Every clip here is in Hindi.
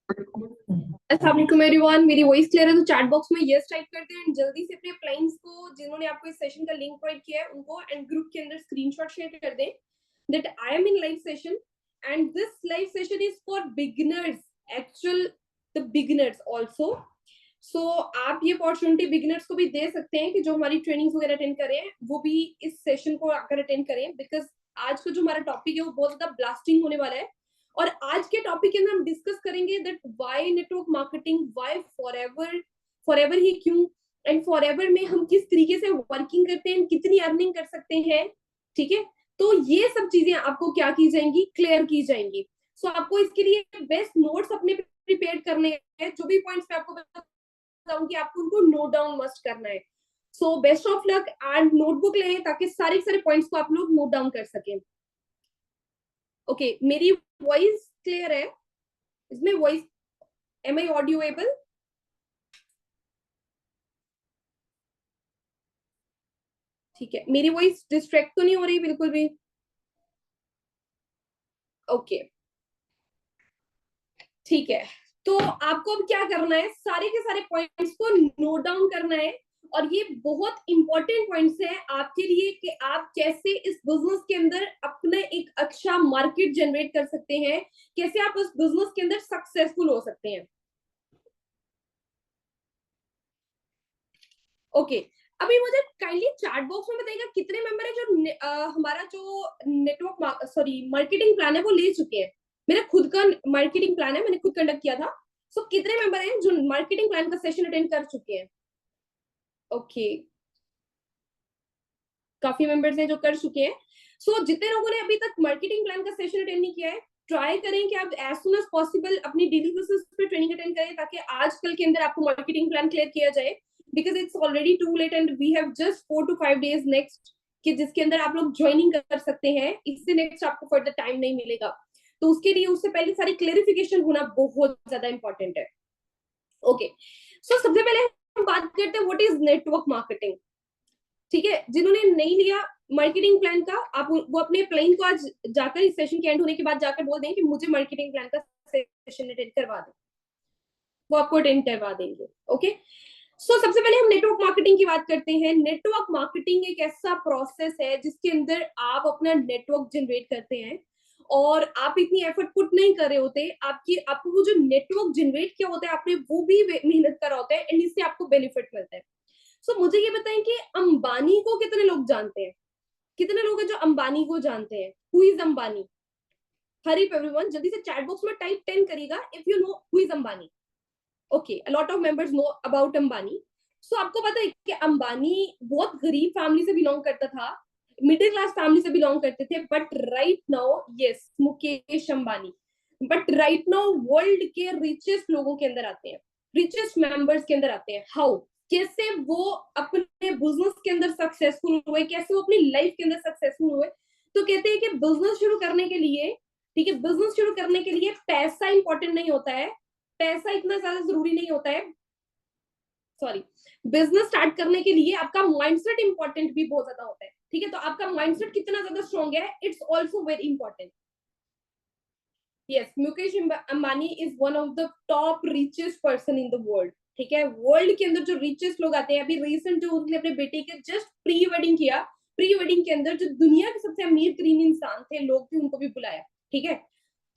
अस्सलाम वालेकुम एवरीवन, मेरी वॉइस क्लियर है तो चैट बॉक्स में यस टाइप करते हैं। जल्दी से अपने क्लाइंट्स को जिन्होंने आपको इस सेशन का लिंक प्रोवाइड किया है उनको एंड ग्रुप के अंदर स्क्रीनशॉट शेयर कर दें that I am in live session and this live session is for beginners, actual the beginners also. So आप ये अपॉर्चुनिटी बिगिनर्स को भी दे सकते हैं कि जो हमारी ट्रेनिंग्स वगैरह अटेंड करें वो भी इस सेशन को आकर अटेंड करें, बिकॉज आज का जो हमारा टॉपिक है वो बहुत ज्यादा ब्लास्टिंग होने वाला है। और आज के टॉपिक के अंदर हम डिस्कस करेंगे that why network marketing, why forever, forever ही क्यों, एंड फॉरएवर में हम किस तरीके से वर्किंग करते हैं, कितनी अर्निंग कर सकते हैं। ठीक है, तो ये सब चीजें आपको क्या की जाएंगी, क्लियर की जाएंगी। सो आपको इसके लिए बेस्ट नोट्स अपने प्रिपेयर करने हैं। जो भी पॉइंट्स मैं आपको बताऊंगी आपको उनको नोट डाउन मस्ट करना है। So best of luck and notebook लें ताकि सारे सारे पॉइंट्स को आप लोग नोट डाउन कर सकें। ओके, मेरी वॉइस क्लियर है? इसमें वॉइस, एम आई ऑडियोएबल? ठीक है, मेरी वॉइस डिस्ट्रैक्ट तो नहीं हो रही बिल्कुल भी? ओके, ठीक है। तो आपको अब क्या करना है, सारे के सारे पॉइंट्स को नोट डाउन करना है। और ये बहुत इंपॉर्टेंट पॉइंट्स है आपके लिए कि आप कैसे इस बिजनेस के अंदर अपने एक अच्छा मार्केट जनरेट कर सकते हैं, कैसे आप उस बिजनेस के अंदर सक्सेसफुल हो सकते हैं। ओके, अभी मुझे काइंडली चैट बॉक्स में बताइएगा कितने मेंबर है जो हमारा जो नेटवर्क सॉरी मार्केटिंग प्लान है वो ले चुके हैं। मेरा खुद का मार्केटिंग प्लान है, मैंने खुद कंडक्ट किया था। सो कितने मेंबर हैं जो मार्केटिंग प्लान का सेशन अटेंड कर चुके हैं? ओके, काफी मेंबर्स हैं जो कर चुके हैं। सो जितने लोगों ने अभी तक मार्केटिंग प्लान का सेशन अटेंड नहीं किया है, ट्राई करें कि आप एज सुन एज पॉसिबल अपनी डेली बेसिस पे ट्रेनिंग अटेंड करें ताकि आजकल के अंदर आपको मार्केटिंग प्लान क्लियर किया जाए, because it's already too late and we have just 4 to 5 days next कि जिसके अंदर आप लोग ज्वाइनिंग कर सकते हैं। इससे नेक्स्ट आपको फर्दर टाइम नहीं मिलेगा, तो उसके लिए उससे पहले सारी क्लेरिफिकेशन होना बहुत ज्यादा इंपॉर्टेंट है। ओके, सो सबसे पहले हम बात करते हैं व्हाट इज नेटवर्क मार्केटिंग। ठीक है, जिन्होंने नहीं लिया मार्केटिंग प्लान का, आप वो अपने प्लान को आज जाकर इस सेशन के एंड होने के बाद जाकर बोल दें कि मुझे मार्केटिंग प्लान का सेशन अटेंड करवा दें, वो आपको अटेंड करवा देंगे। ओके, सो सबसे पहले हम नेटवर्क मार्केटिंग की बात करते हैं। नेटवर्क मार्केटिंग एक ऐसा प्रोसेस है जिसके अंदर आप अपना नेटवर्क जनरेट करते हैं और आप इतनी एफर्ट पुट नहीं कर रहे होते, आपकी आपको वो जो नेटवर्क जनरेट किया होता है आपने वो भी मेहनत करा होता है एंड इससे आपको बेनिफिट मिलता है। सो मुझे ये बताएं कि अंबानी को कितने लोग जानते हैं? कितने लोग हैं जो अंबानी को जानते हैं? Who is Ambani? Hurry everyone, जल्दी से चैट बॉक्स में टाइप 10 करिएगा if you know who is Ambani. Okay, a lot of members know about Ambani. So आपको पता है कि अंबानी बहुत गरीब फैमिली से बिलोंग करता था, मिडिल क्लास फैमिली से बिलोंग करते थे, but right now yes Mukesh Ambani, but right now world के रिचेस्ट लोगों के अंदर आते हैं, रिचेस्ट मेंबर्स के अंदर आते हैं। हाउ, कैसे वो अपने बिजनेस के अंदर सक्सेसफुल हुए, कैसे वो अपनी लाइफ के अंदर सक्सेसफुल हुए? तो कहते हैं कि बिजनेस शुरू करने के लिए, ठीक है, बिजनेस शुरू करने के लिए पैसा इंपॉर्टेंट नहीं होता है, पैसा इतना ज्यादा जरूरी नहीं होता है, सॉरी, बिजनेस स्टार्ट करने के लिए आपका माइंडसेट इंपॉर्टेंट भी बहुत ज्यादा होता है। ठीक है, तो आपका माइंडसेट कितना ज्यादा स्ट्रॉन्ग है, it's also very important. Yes, Mukesh Ambani is one of the top richest person in the world. ठीक है, वर्ल्ड के अंदर जो रिचेस्ट लोग आते हैं, अभी रिसेंट जो उन्होंने अपने बेटे के जस्ट प्री वेडिंग किया, प्री वेडिंग के अंदर जो दुनिया के सबसे अमीर तरीन इंसान थे, लोग थे, उनको भी बुलाया। ठीक है,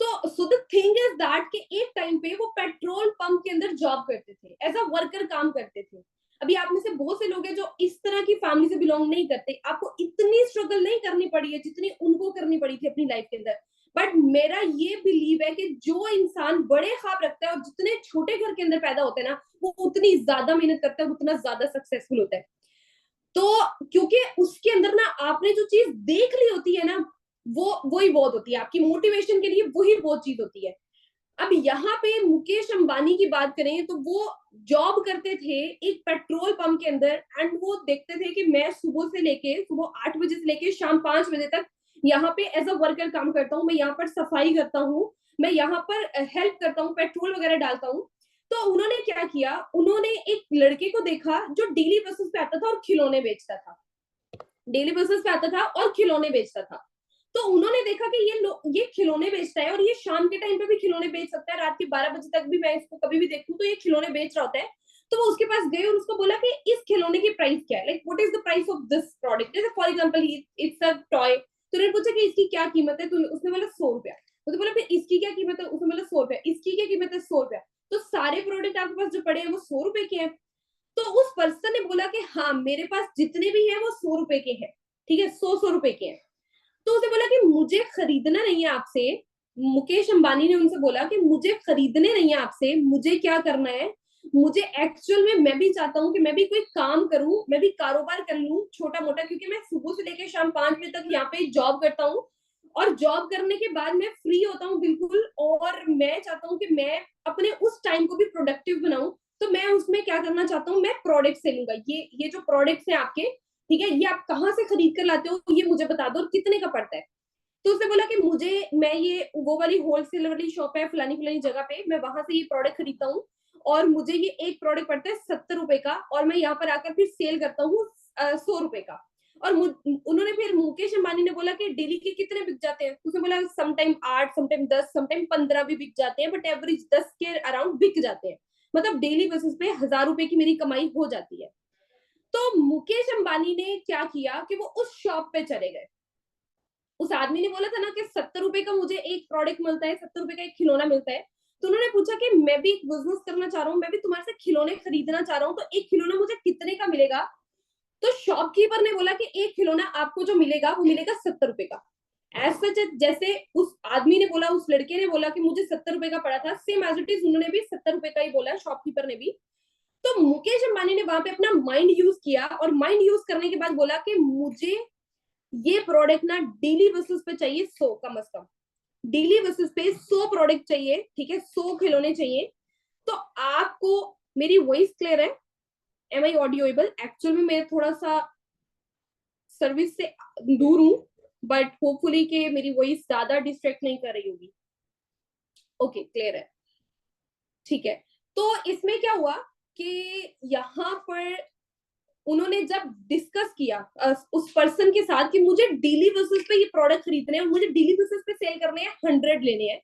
तो so the thing is that कि एक टाइम पे वो पेट्रोल पंप के अंदर जॉब करते थे, एज अ वर्कर काम करते थे। अभी आप में से बहुत से लोग हैं जो इस तरह की फैमिली से बिलोंग नहीं करते, आपको इतनी स्ट्रगल नहीं करनी पड़ी है जितनी उनको करनी पड़ी थी अपनी लाइफ के अंदर। बट मेरा ये बिलीव है कि जो इंसान बड़े ख्वाब रखता है और जितने छोटे घर के अंदर पैदा होते हैं ना, वो उतनी ज्यादा मेहनत करता है, उतना ज्यादा सक्सेसफुल होता है। तो क्योंकि उसके अंदर ना आपने जो चीज देख ली होती है ना, वो वही बहुत होती है आपकी मोटिवेशन के लिए, वही बहुत चीज होती है। अब यहाँ पे मुकेश अंबानी की बात करें तो वो जॉब करते थे एक पेट्रोल पंप के अंदर एंड वो देखते थे कि मैं सुबह से लेके सुबह 8 बजे से लेके शाम 5 बजे तक यहाँ पे एज अ वर्कर काम करता हूँ, मैं यहाँ पर सफाई करता हूँ, मैं यहाँ पर हेल्प करता हूँ, पेट्रोल वगैरह डालता हूँ। तो उन्होंने क्या किया, उन्होंने एक लड़के को देखा जो डेली बेसिस पे आता था और खिलौने बेचता था, डेली बेसिस पे आता था और खिलौने बेचता था। तो उन्होंने देखा कि ये खिलौने बेचता है और ये शाम के टाइम पे भी खिलौने बेच सकता है, रात के 12 बजे तक भी मैं इसको कभी भी देखूं तो ये खिलौने बेच रहा होता है। तो वो उसके पास गए और उसको बोला कि इस खिलौने की प्राइस क्या है, like what is the price of this product, जैसे for example it's a toy. तो उन्होंने पूछा कि इसकी क्या कीमत है, तो उसने बोला 100 रुपया। तो बोला फिर इसकी क्या कीमत है, उसने बोला 100 रुपया। इसकी क्या कीमत है, 100 रुपया। तो सारे प्रोडक्ट आपके पास जो पड़े हैं वो 100 रुपए के हैं। तो उस पर्सन ने बोला कि हाँ मेरे पास जितने भी हैं वो 100 रुपए के हैं, ठीक है, 100 100 रुपए के हैं। तो उसे बोला कि मुझे खरीदना नहीं है आपसे। मुकेश अंबानी ने उनसे बोला कि मुझे खरीदने नहीं है आपसे, मुझे क्या करना है, मुझे एक्चुअल में मैं भी चाहता हूँ कि मैं भी कोई काम करूं, मैं भी कारोबार कर लूं छोटा मोटा, क्योंकि मैं सुबह से लेकर शाम 5 बजे तक यहाँ पे जॉब करता हूँ और जॉब करने के बाद मैं फ्री होता हूँ बिल्कुल, और मैं चाहता हूँ कि मैं अपने उस टाइम को भी प्रोडक्टिव बनाऊं। तो मैं उसमें क्या करना चाहता हूँ, मैं प्रोडक्ट सेलूंगा। ये जो प्रोडक्ट्स हैं आपके, ठीक है, ये आप कहाँ से खरीद कर लाते हो ये मुझे बता दो और कितने का पड़ता है। तो उसने बोला कि मैं ये वो वाली होलसेल वाली शॉप है फलानी फलानी जगह पे, मैं वहां से ये प्रोडक्ट खरीदता हूँ और मुझे ये एक प्रोडक्ट पड़ता है 70 रुपए का, और मैं यहाँ पर आकर फिर सेल करता हूँ 100 रुपए का। और उन्होंने फिर मुकेश अंबानी ने बोला कि डेली के कितने बिक जाते हैं, उसने बोला समटाइम 8, समटाइम 10, समटाइम 15 भी बिक जाते हैं, बट एवरेज 10 के अराउंड बिक जाते हैं। मतलब डेली बेसिस पे 1000 रुपए की मेरी कमाई हो जाती है। तो मुकेश अंबानी ने क्या किया कि वो उस शॉप पे चले गए। उस आदमी ने बोला था ना कि 70 रुपए का मुझे एक प्रोडक्ट मिलता है, 70 रुपए का एक खिलौना मिलता है। तो उन्होंने पूछा कि मैं भी एक बिजनेस करना चाह रहा हूँ, मैं भी तुम्हारे से खिलौने खरीदना चाह रहा हूँ, तो एक खिलौना मुझे कितने का मिलेगा। तो शॉपकीपर ने बोला कि एक खिलौना आपको जो मिलेगा वो मिलेगा 70 रुपए का। एज सच जैसे उस आदमी ने बोला, उस लड़के ने बोला कि मुझे 70 रुपए का पड़ा था, सेम एज इट इज उन्होंने भी 70 रुपए का ही बोला, शॉपकीपर ने भी। तो मुकेश अंबानी ने वहां पे अपना माइंड यूज किया और माइंड यूज करने के बाद बोला कि मुझे ये प्रोडक्ट ना डेली बेसिस पे चाहिए, 100 कम से कम डेली बेसिस पे 100 प्रोडक्ट चाहिए, ठीक है, 100 खिलौने चाहिए। तो आपको मेरी वॉइस क्लियर है, एम आई ऑडियोएबल? एक्चुअल में मैं थोड़ा सा सर्विस से दूर हूँ, बट होपफुली के मेरी वॉइस ज्यादा डिस्ट्रैक्ट नहीं कर रही होगी। ओके, क्लियर है, ठीक है। तो इसमें क्या हुआ कि यहाँ पर उन्होंने जब डिस्कस किया उस पर्सन के साथ कि मुझे डेली बेसिस पे ये प्रोडक्ट खरीदने हैं और मुझे डेली बेसिस पे सेल करने हैं, 100 लेने हैं।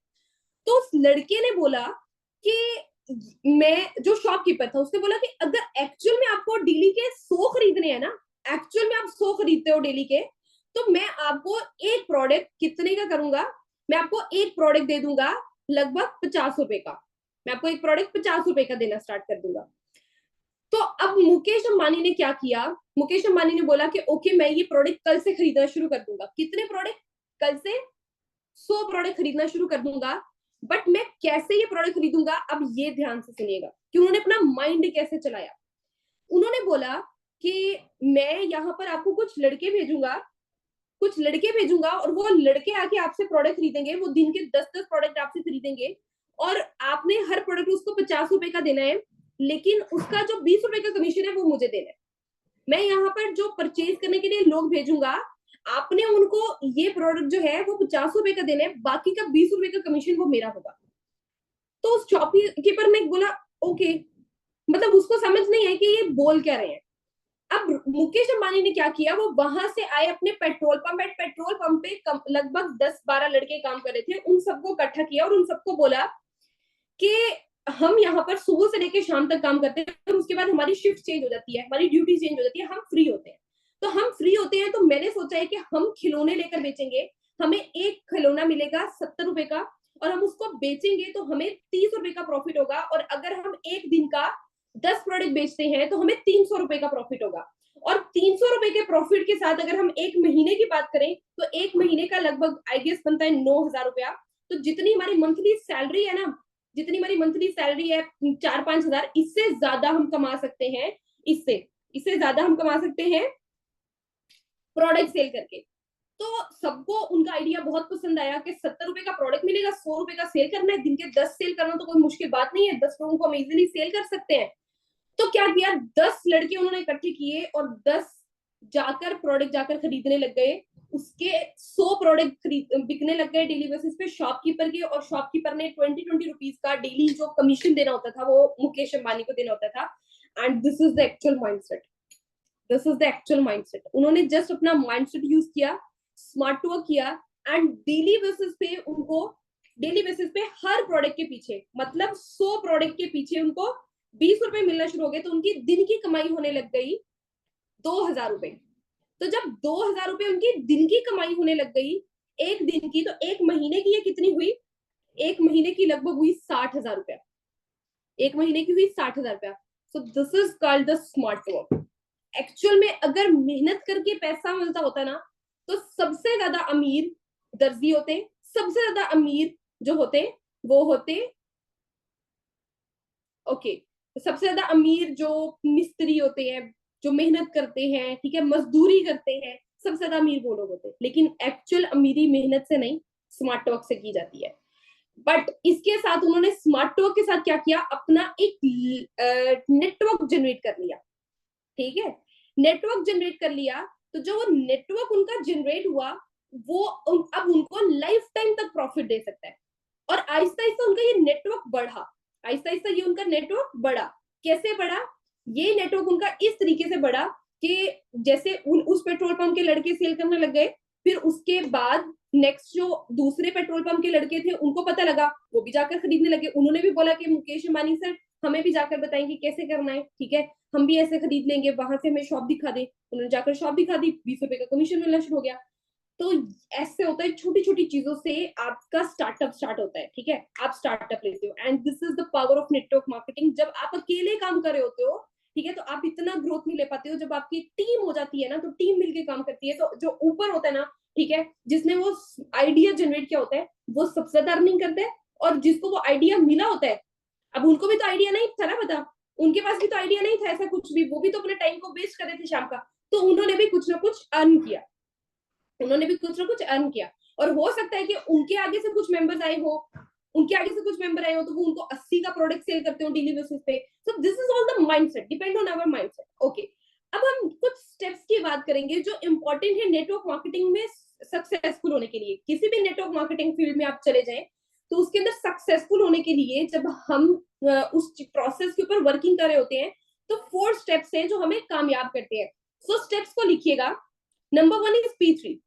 तो उस लड़के ने बोला कि मैं जो शॉपकीपर था उसने बोला कि अगर एक्चुअल में आपको डेली के 100 खरीदने हैं ना, एक्चुअल में आप 100 खरीदते हो डेली के, तो मैं आपको एक प्रोडक्ट कितने का करूंगा, मैं आपको एक प्रोडक्ट दे दूंगा लगभग 50 रुपए का। मैं आपको एक प्रोडक्ट 50 रुपए का देना स्टार्ट कर दूंगा। तो अब मुकेश अंबानी ने क्या किया, मुकेश अंबानी ने बोला कि ओके मैं ये प्रोडक्ट कल से खरीदना शुरू कर दूंगा। कितने प्रोडक्ट? कल से 100 प्रोडक्ट खरीदना शुरू कर दूंगा। बट मैं कैसे ये प्रोडक्ट खरीदूंगा, अब ये ध्यान से सुनिएगा कि उन्होंने अपना माइंड कैसे चलाया। उन्होंने बोला कि मैं यहाँ पर आपको कुछ लड़के भेजूंगा और वो लड़के आके आपसे प्रोडक्ट खरीदेंगे, वो दिन के 10-10 प्रोडक्ट आपसे खरीदेंगे और आपने हर प्रोडक्ट उसको 50 रुपए का देना है, लेकिन उसका जो 20 रुपए का कमीशन है वो मुझे देना है। मैं यहाँ पर जो परचेज करने के लिए लोग भेजूंगा, आपने उनको ये प्रोडक्ट जो है वो 50 रुपए का देना है, बाकी का 20 रुपए का कमीशन वो मेरा होगा। तो उस शॉपकीपर ने बोला ओके, मतलब उसको समझ नहीं है कि ये बोल क्या रहे हैं। अब मुकेश अंबानी ने क्या किया, वो वहां से आए अपने पेट्रोल पंप पे लगभग 10-12 लड़के काम कर रहे थे, उन सबको इकट्ठा किया और उन सबको बोला कि हम यहाँ पर सुबह से लेकर शाम तक काम करते हैं और उसके बाद हमारी शिफ्ट चेंज हो जाती है, हमारी ड्यूटी चेंज हो जाती है, हम फ्री होते हैं। तो हम फ्री होते हैं तो मैंने सोचा है कि हम खिलौने लेकर बेचेंगे। हमें एक खिलौना मिलेगा 70 रुपए का और हम उसको बेचेंगे तो हमें 30 रुपए का प्रॉफिट होगा, और अगर हम एक दिन का 10 प्रोडक्ट बेचते हैं तो हमें 300 रुपए का प्रॉफिट होगा। और 300 रुपए के प्रॉफिट के साथ अगर हम एक महीने की बात करें तो एक महीने का लगभग आई गेस बनता है 9,000 रुपया। तो जितनी हमारी मंथली सैलरी है ना, जितनी हमारी मंथली सैलरी है 4-5 हजार, इससे ज्यादा हम कमा सकते हैं, इससे इससे ज्यादा हम कमा सकते हैं प्रोडक्ट सेल करके। तो सबको उनका आइडिया बहुत पसंद आया कि 70 रुपए का प्रोडक्ट मिलेगा, 100 रुपए का सेल करना है, दिन के 10 सेल करना तो कोई मुश्किल बात नहीं है, 10 लोगों को हम इजिली सेल कर सकते हैं। तो क्या किया, 10 लड़के उन्होंने इकट्ठे किए और 10 जाकर प्रोडक्ट जाकर खरीदने लग गए। उसके 100 प्रोडक्ट बिकने लग गए डेली बेसिस पे शॉपकीपर के, और शॉपकीपर ने 20-20 रुपीज का डेली जो कमीशन देना होता था वो मुकेश अंबानी को देना होता था। And this is the actual mindset, this is the actual mindset. उन्होंने जस्ट अपना माइंडसेट यूज किया, स्मार्ट वर्क किया, एंड डेली बेसिस पे उनको, डेली बेसिस पे हर प्रोडक्ट के पीछे, मतलब 100 प्रोडक्ट के पीछे उनको 20 रुपए मिलना शुरू हो गए, तो उनकी दिन की कमाई होने लग गई 2000 रुपए। तो जब 2000 रुपए उनकी दिन की कमाई होने लग गई एक दिन की, तो एक महीने की ये कितनी हुई? एक महीने की लगभग हुई 60,000 रुपया। एक महीने की हुई 60,000 रुपया। सो this is called the smart work. Actual में अगर मेहनत करके पैसा मिलता होता ना, तो सबसे ज्यादा अमीर दर्जी होते, सबसे ज्यादा अमीर जो होते वो होते, ओके, सबसे ज्यादा अमीर जो मिस्त्री होते हैं, जो मेहनत करते हैं, ठीक है, मजदूरी करते हैं, सबसे ज्यादा अमीर वो लोग होते हैं। लेकिन एक्चुअल अमीरी मेहनत से नहीं, स्मार्ट वर्क से की जाती है। बट इसके साथ उन्होंने स्मार्ट वर्क के साथ क्या किया, अपना एक नेटवर्क जनरेट कर लिया। ठीक है, नेटवर्क जनरेट कर लिया, तो जो वो नेटवर्क उनका जनरेट हुआ, वो अब उनको लाइफ टाइम तक प्रॉफिट दे सकता है। और आहिस्ता आहिस्ता उनका ये नेटवर्क बढ़ा, आहिस्ता आहिस्ता ये उनका नेटवर्क बढ़ा। कैसे बढ़ा? ये नेटवर्क उनका इस तरीके से बढ़ा कि जैसे उस पेट्रोल पंप के लड़के सेल करने लग गए, फिर उसके बाद नेक्स्ट जो दूसरे पेट्रोल पंप के लड़के थे उनको पता लगा, वो भी जाकर खरीदने लगे। उन्होंने भी बोला कि मुकेश अंबानी सर हमें भी जाकर बताएंगे कैसे करना है, ठीक है, हम भी ऐसे खरीद लेंगे, वहां से हमें शॉप दिखा दे। उन्होंने जाकर शॉप दिखा दी, 20 रुपए का कमीशन मिलना शुरू हो गया। तो ऐसे होता है, छोटी छोटी चीजों से आपका स्टार्टअप स्टार्ट होता है। ठीक है, आप स्टार्टअप लेते हो, and this is the power of network marketing. जब आप अकेले काम कर रहे होते हो, ठीक है, तो आप इतना ग्रोथ नहीं ले पाते हो। जब आपकी टीम हो जाती है ना, तो टीम मिलके काम करती है, तो जो ऊपर होता है ना, ठीक है, जिसने वो आइडिया जनरेट किया होता है, वो सबसे ज्यादा अर्निंग करता है। और जिसको वो आइडिया मिला होता है, अब उनको भी तो आइडिया नहीं था ना, पता, उनके पास भी तो आइडिया नहीं था ऐसा कुछ भी, वो भी तो अपने टाइम को वेस्ट कर रहे थे शाम का, तो उन्होंने भी कुछ ना कुछ अर्न किया, उन्होंने भी कुछ ना कुछ अर्न किया। और हो सकता है कि उनके आगे से कुछ मेंबर्स आए हो, उनके आगे से कुछ मेंबर आए हो, तो वो उनको 80 का प्रोडक्ट सेल करते हो डेली बेसिस पे। So this is all the mindset, depend on our mindset. Okay, अब हम कुछ स्टेप्स की बात करेंगे जो इंपॉर्टेंट है नेटवर्क मार्केटिंग में सक्सेसफुल होने के लिए। किसी भी नेटवर्क मार्केटिंग फील्ड में आप चले जाएं, तो उसके अंदर सक्सेसफुल होने के लिए जब हम उस प्रोसेस के ऊपर वर्किंग कर रहे होते हैं, तो 4 स्टेप्स हैं जो हमें कामयाब करते हैं। सो स्टेप्स को लिखिएगा। Number 1 is P3।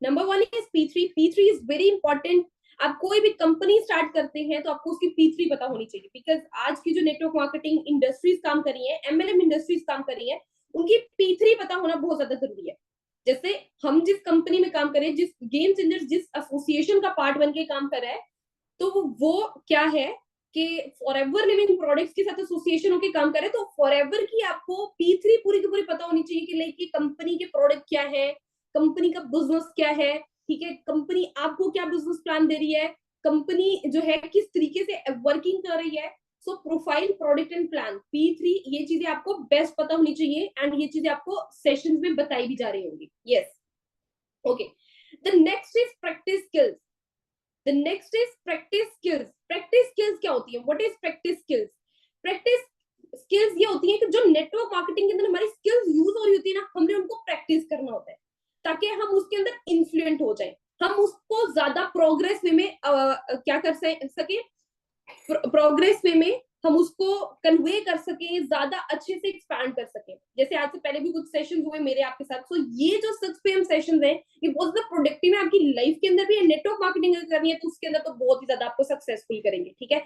Number 1 is P3। P3 is very important. आप कोई भी कंपनी स्टार्ट करते हैं तो आपको उसकी P3 पता होनी चाहिए, बिकॉज आज की जो नेटवर्क मार्केटिंग इंडस्ट्रीज काम कर रही है, MLM इंडस्ट्रीज काम कर रही है, उनकी P3 पता होना बहुत ज्यादा जरूरी है। जैसे हम जिस कंपनी में काम कर रहे हैं, जिस गेम चेंजर्स जिस एसोसिएशन का पार्ट बन के काम कर रहा है, तो वो क्या है कि फॉरएवर लिविंग प्रोडक्ट्स के साथ एसोसिएशन होकर काम करे, तो फॉरएवर की आपको P3 पूरी की पूरी पता होनी चाहिए कि लाइक कंपनी के प्रोडक्ट क्या है, कंपनी का बिजनेस क्या है, ठीक है, कंपनी आपको क्या बिजनेस प्लान दे रही है, कंपनी जो है किस तरीके से वर्किंग कर रही है। So profile, product and plan, P3, ये चीजें आपको बेस्ट पता होनी चाहिए, एंड ये चीजें आपको सेशंस में बताई भी जा रही होंगी। Yes, okay. The next is practice skills. The next is practice skills. Practice skills क्या होती है? What is practice skills? Practice skills ये होती है कि जो नेटवर्क मार्केटिंग के अंदर हमारी स्किल्स यूज हो रही होती है ना, हमने उनको प्रैक्टिस करना होता है, ताकि हम उसके अंदर इन्फ्लुएंट हो जाए, हम उसको ज्यादा प्रोग्रेस वे में क्या कर सके, प्रोग्रेस वे में हम उसको कन्वे कर सके, ज्यादा अच्छे से एक्सपैंड कर सके। जैसे आज से पहले भी कुछ सेशन हुए मेरे आपके साथ, तो ये जो 6 PM सेशन है, ये बहुत ज्यादा प्रोडक्टिव है आपकी लाइफ के अंदर भी। नेटवर्क मार्केटिंग करनी है तो उसके अंदर तो बहुत ही ज्यादा आपको सक्सेसफुल करेंगे। ठीक है,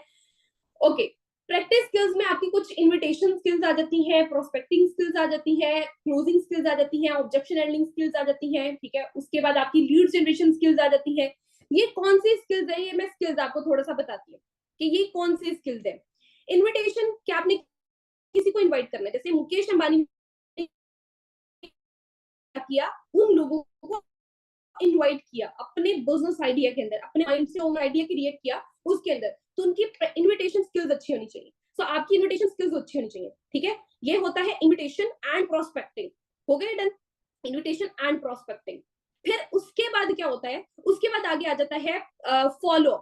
ओके। प्रैक्टिस स्किल्स में आपकी कुछ इन्विटेशन स्किल्स आ जाती है, प्रोस्पेक्टिंग स्किल्स आ जाती है, क्लोजिंग स्किल्स आ जाती है, ऑब्जेक्शन हैंडलिंग स्किल्स आ जाती है, ठीक है, उसके बाद आपकी लीड जनरेशन स्किल्स आ जाती है। ये कौन सी स्किल्स है, ये मैं स्किल्स आपको थोड़ा सा बताती हूँ कि ये कौन सी स्किल्स है। इनविटेशन, क्या आपने किसी को इनवाइट करना है, जैसे मुकेश अंबानी ने किया, उन लोगों को इनवाइट किया अपने बिजनेस आइडिया के अंदर, अपने माइंड से ओन आइडिया क्रिएट किया उसके अंदर, तो उनकी इनविटेशन स्किल्स अच्छी होनी चाहिए। सो आपकी इनविटेशन स्किल्स अच्छी होनी चाहिए। ठीक है, ये होता है इनविटेशन एंड प्रोस्पेक्टिंग। हो गए डन, इनविटेशन एंड प्रोस्पेक्टिंग। फिर उसके बाद क्या होता है, उसके बाद आगे आ जाता है फॉलो।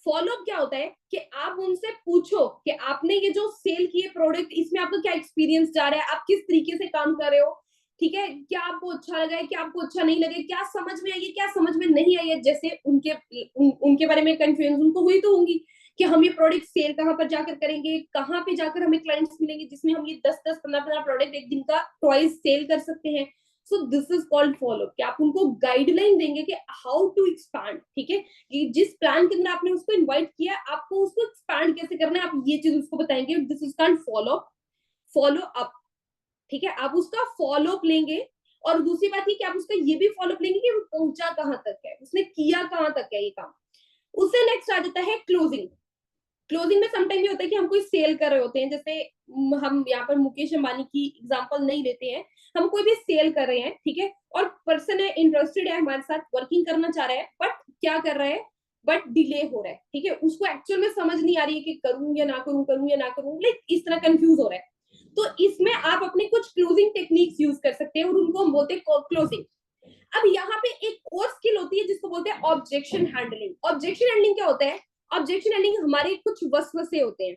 फॉलो अप क्या होता है कि आप उनसे पूछो कि आपने ये जो सेल किए प्रोडक्ट, इसमें आपका क्या एक्सपीरियंस जा रहा है, आप किस तरीके से काम कर रहे हो, ठीक है, क्या आपको अच्छा लगा है, क्या आपको अच्छा नहीं लगे, क्या समझ में आई है, क्या समझ में नहीं आई है। जैसे उनके बारे में कंफ्यूजन उनको हुई तो होंगी कि हम ये प्रोडक्ट सेल कहाँ पर जाकर करेंगे, कहाँ पे जाकर हमें क्लाइंट्स मिलेंगे जिसमें हम ये 10-10, 15-15 प्रोडक्ट एक दिन का ट्वाइस सेल कर सकते हैं। सो दिस इज कॉल्ड फॉलो, कि आप उनको गाइडलाइन देंगे कि हाउ टू एक्सपैंड, ठीक है, कि जिस प्लान के अंदर आपने उसको इन्वाइट किया आपको उसको एक्सपैंड कैसे करना है, आप ये चीज उसको बताएंगे। This is called follow, follow up, ठीक है, आप उसका फॉलो अप लेंगे। और दूसरी बात ये कि आप उसका ये भी फॉलो अप लेंगे कि वो पहुंचा कहां तक है, उसने किया कहां तक है ये काम। उससे नेक्स्ट आ जाता है क्लोजिंग। क्लोजिंग में समटाइम ये होता है कि हम कोई सेल कर रहे होते हैं, जैसे हम यहाँ पर मुकेश अंबानी की एग्जांपल नहीं लेते हैं, हम कोई भी सेल कर रहे हैं, ठीक है, और पर्सन है इंटरेस्टेड है हमारे साथ, वर्किंग करना चाह रहा है, बट क्या कर रहा है, बट डिले हो रहा है, ठीक है, उसको एक्चुअल में समझ नहीं आ रही है कि करूं या ना करूं, करूं या ना करूं, लाइक इस तरह कंफ्यूज हो रहा है। तो इसमें आप अपने कुछ क्लोजिंग टेक्निक्स यूज कर सकते हैं और उनको हम बोलते हैं क्लोजिंग। अब यहाँ पे एक और स्किल होती है जिसको बोलते हैं ऑब्जेक्शन हैंडलिंग। ऑब्जेक्शन हैंडलिंग क्या होता है? ऑब्जेक्शन हैंडलिंग हमारे कुछ वसवसे होते हैं।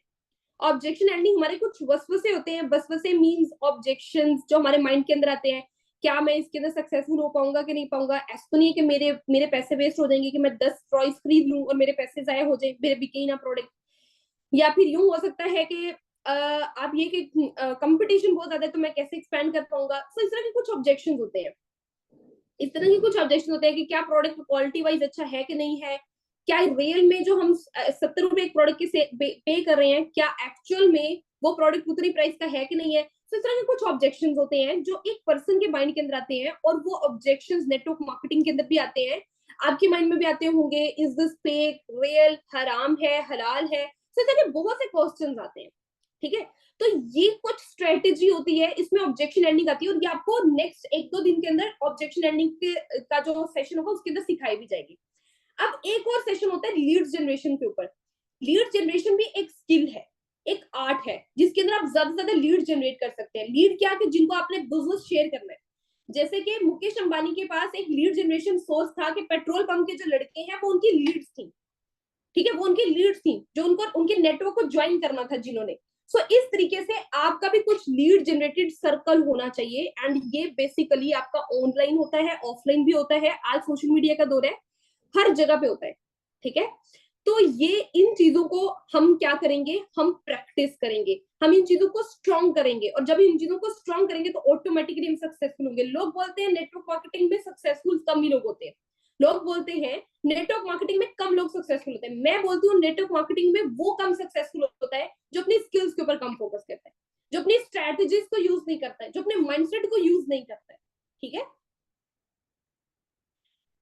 ऑब्जेक्शन हैंडलिंग हमारे कुछ वसवसे होते हैं। वसवसे मींस ऑब्जेक्शंस जो हमारे माइंड के अंदर आते हैं, क्या मैं इसके अंदर सक्सेसफुल हो पाऊंगा कि नहीं पाऊंगा, ऐसा तो नहीं है कि मेरे मेरे पैसे वेस्ट हो जाएंगे कि मैं 10 टॉयज खरीद लूं और मेरे पैसे जाया हो जाए, मेरे बिके ही ना प्रोडक्ट। या फिर यूं हो सकता है कि आप ये कि कंपटीशन बहुत ज्यादा है तो मैं कैसे एक्सपैंड कर पाऊंगा। तो इस तरह के कुछ ऑब्जेक्शन होते हैं, इस तरह के कुछ ऑब्जेक्शन होते हैं कि क्या प्रोडक्ट क्वालिटी वाइज अच्छा है कि नहीं है, क्या रियल में जो हम 70 रुपए एक प्रोडक्ट के पे कर रहे हैं, क्या एक्चुअल में वो प्रोडक्ट उतनी प्राइस का है कि नहीं है। तो इस तरह के कुछ ऑब्जेक्शन होते हैं जो एक पर्सन के माइंड के अंदर आते हैं, और वो ऑब्जेक्शन नेटवर्क मार्केटिंग के अंदर भी आते हैं, आपके माइंड में भी आते होंगे, इज दिस फेक, रियल, हराम है, हलाल है। तो इस तरह के बहुत से क्वेश्चन आते हैं, ठीक है। तो ये कुछ स्ट्रेटेजी होती है, इसमें ऑब्जेक्शन एंडिंग आती है, और ये आपको नेक्स्ट 1-2 दिन के अंदर ऑब्जेक्शन एंडिंग का जो सेशन होगा उसके अंदर सिखाई भी जाएगी। अब एक और सेशन होता है लीड्स जनरेशन के ऊपर। लीड जनरेशन भी एक स्किल है, एक आर्ट है, जिसके अंदर आप ज्यादा से ज्यादा लीड जनरेट कर सकते हैं। लीड क्या, कि जिनको आपने बिजनेस शेयर करना है। जैसे कि मुकेश अंबानी के पास एक लीड जनरेशन सोर्स था कि पेट्रोल पंप के जो लड़के हैं वो उनकी लीड्स थी, ठीक है, वो उनकी लीड्स थी जो उनको उनके नेटवर्क को ज्वाइन करना था जिन्होंने। सो इस तरीके से आपका भी कुछ लीड जनरेटेड सर्कल होना चाहिए। एंड ये बेसिकली आपका ऑनलाइन होता है, ऑफलाइन भी होता है, आज सोशल मीडिया का दौर है, हर जगह पे होता है, ठीक है। तो ये इन चीजों को हम क्या करेंगे, हम प्रैक्टिस करेंगे, हम इन चीजों को स्ट्रॉन्ग करेंगे, और जब इन चीजों को स्ट्रॉन्ग करेंगे तो ऑटोमेटिकली हम सक्सेसफुल होंगे। लोग बोलते हैं नेटवर्क मार्केटिंग में सक्सेसफुल कम ही लोग होते हैं, लोग बोलते हैं नेटवर्क मार्केटिंग में कम लोग सक्सेसफुल होते हैं। मैं बोलती हूँ नेटवर्क मार्केटिंग में वो कम सक्सेसफुल होता है जो अपनी स्किल्स के ऊपर कम फोकस करता है, जो अपनी स्ट्रेटजीज को यूज नहीं करता है, जो अपने माइंडसेट को यूज नहीं करता है, ठीक है।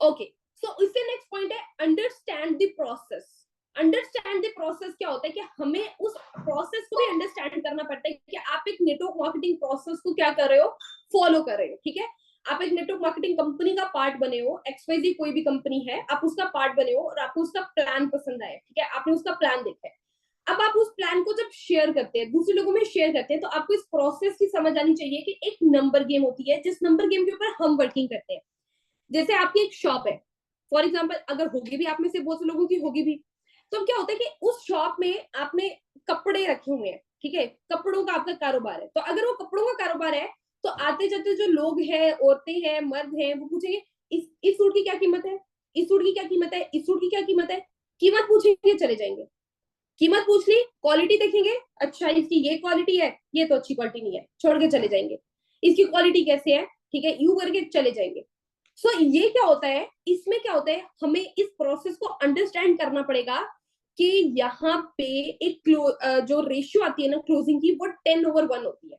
ओके, सो इससे नेक्स्ट पॉइंट है understand the process. Understand the process क्या होता है कि हमें उस प्रोसेस को भी अंडरस्टैंड करना पड़ता है कि आप एक नेटवर्क मार्केटिंग प्रोसेस को क्या कर रहे हो, फॉलो कर रहे हो, ठीक है। आप एक नेटवर्क मार्केटिंग कंपनी का पार्ट बने हो, XYZ कोई भी कंपनी है, आप उसका पार्ट बने हो और आपको उसका प्लान पसंद आया, ठीक है, आपने उसका प्लान देखा है। अब आप उस प्लान को जब शेयर करते हैं, दूसरे लोगों में शेयर करते हैं, तो आपको इस प्रोसेस की समझ आनी चाहिए कि एक नंबर गेम होती है, जिस नंबर गेम के ऊपर हम वर्किंग करते हैं। जैसे आपकी एक शॉप है, फॉर एग्जाम्पल, अगर होगी भी आप में से बहुत से लोगों की होगी भी, तो क्या होता है कि उस शॉप में आपने कपड़े रखे हुए हैं, ठीक है, कपड़ों का आपका कारोबार है। तो अगर वो कपड़ों का कारोबार है तो आते जाते जो लोग हैं, औरतें हैं, मर्द हैं, वो पूछेंगे इस सूट की क्या कीमत है, इस सूट की क्या कीमत है, इस सूट की क्या कीमत है। कीमत पूछेंगे, चले जाएंगे, कीमत पूछ ली, क्वालिटी देखेंगे, अच्छा इसकी ये क्वालिटी है, ये तो अच्छी क्वालिटी नहीं है, छोड़ के चले जाएंगे। इसकी क्वालिटी कैसे है, ठीक है, यू करके चले जाएंगे। सो ये क्या होता है, इसमें क्या होता है, हमें इस प्रोसेस को अंडरस्टैंड करना पड़ेगा कि यहाँ पे एक जो रेशियो आती है ना क्लोजिंग की, वो 10/1 होती है,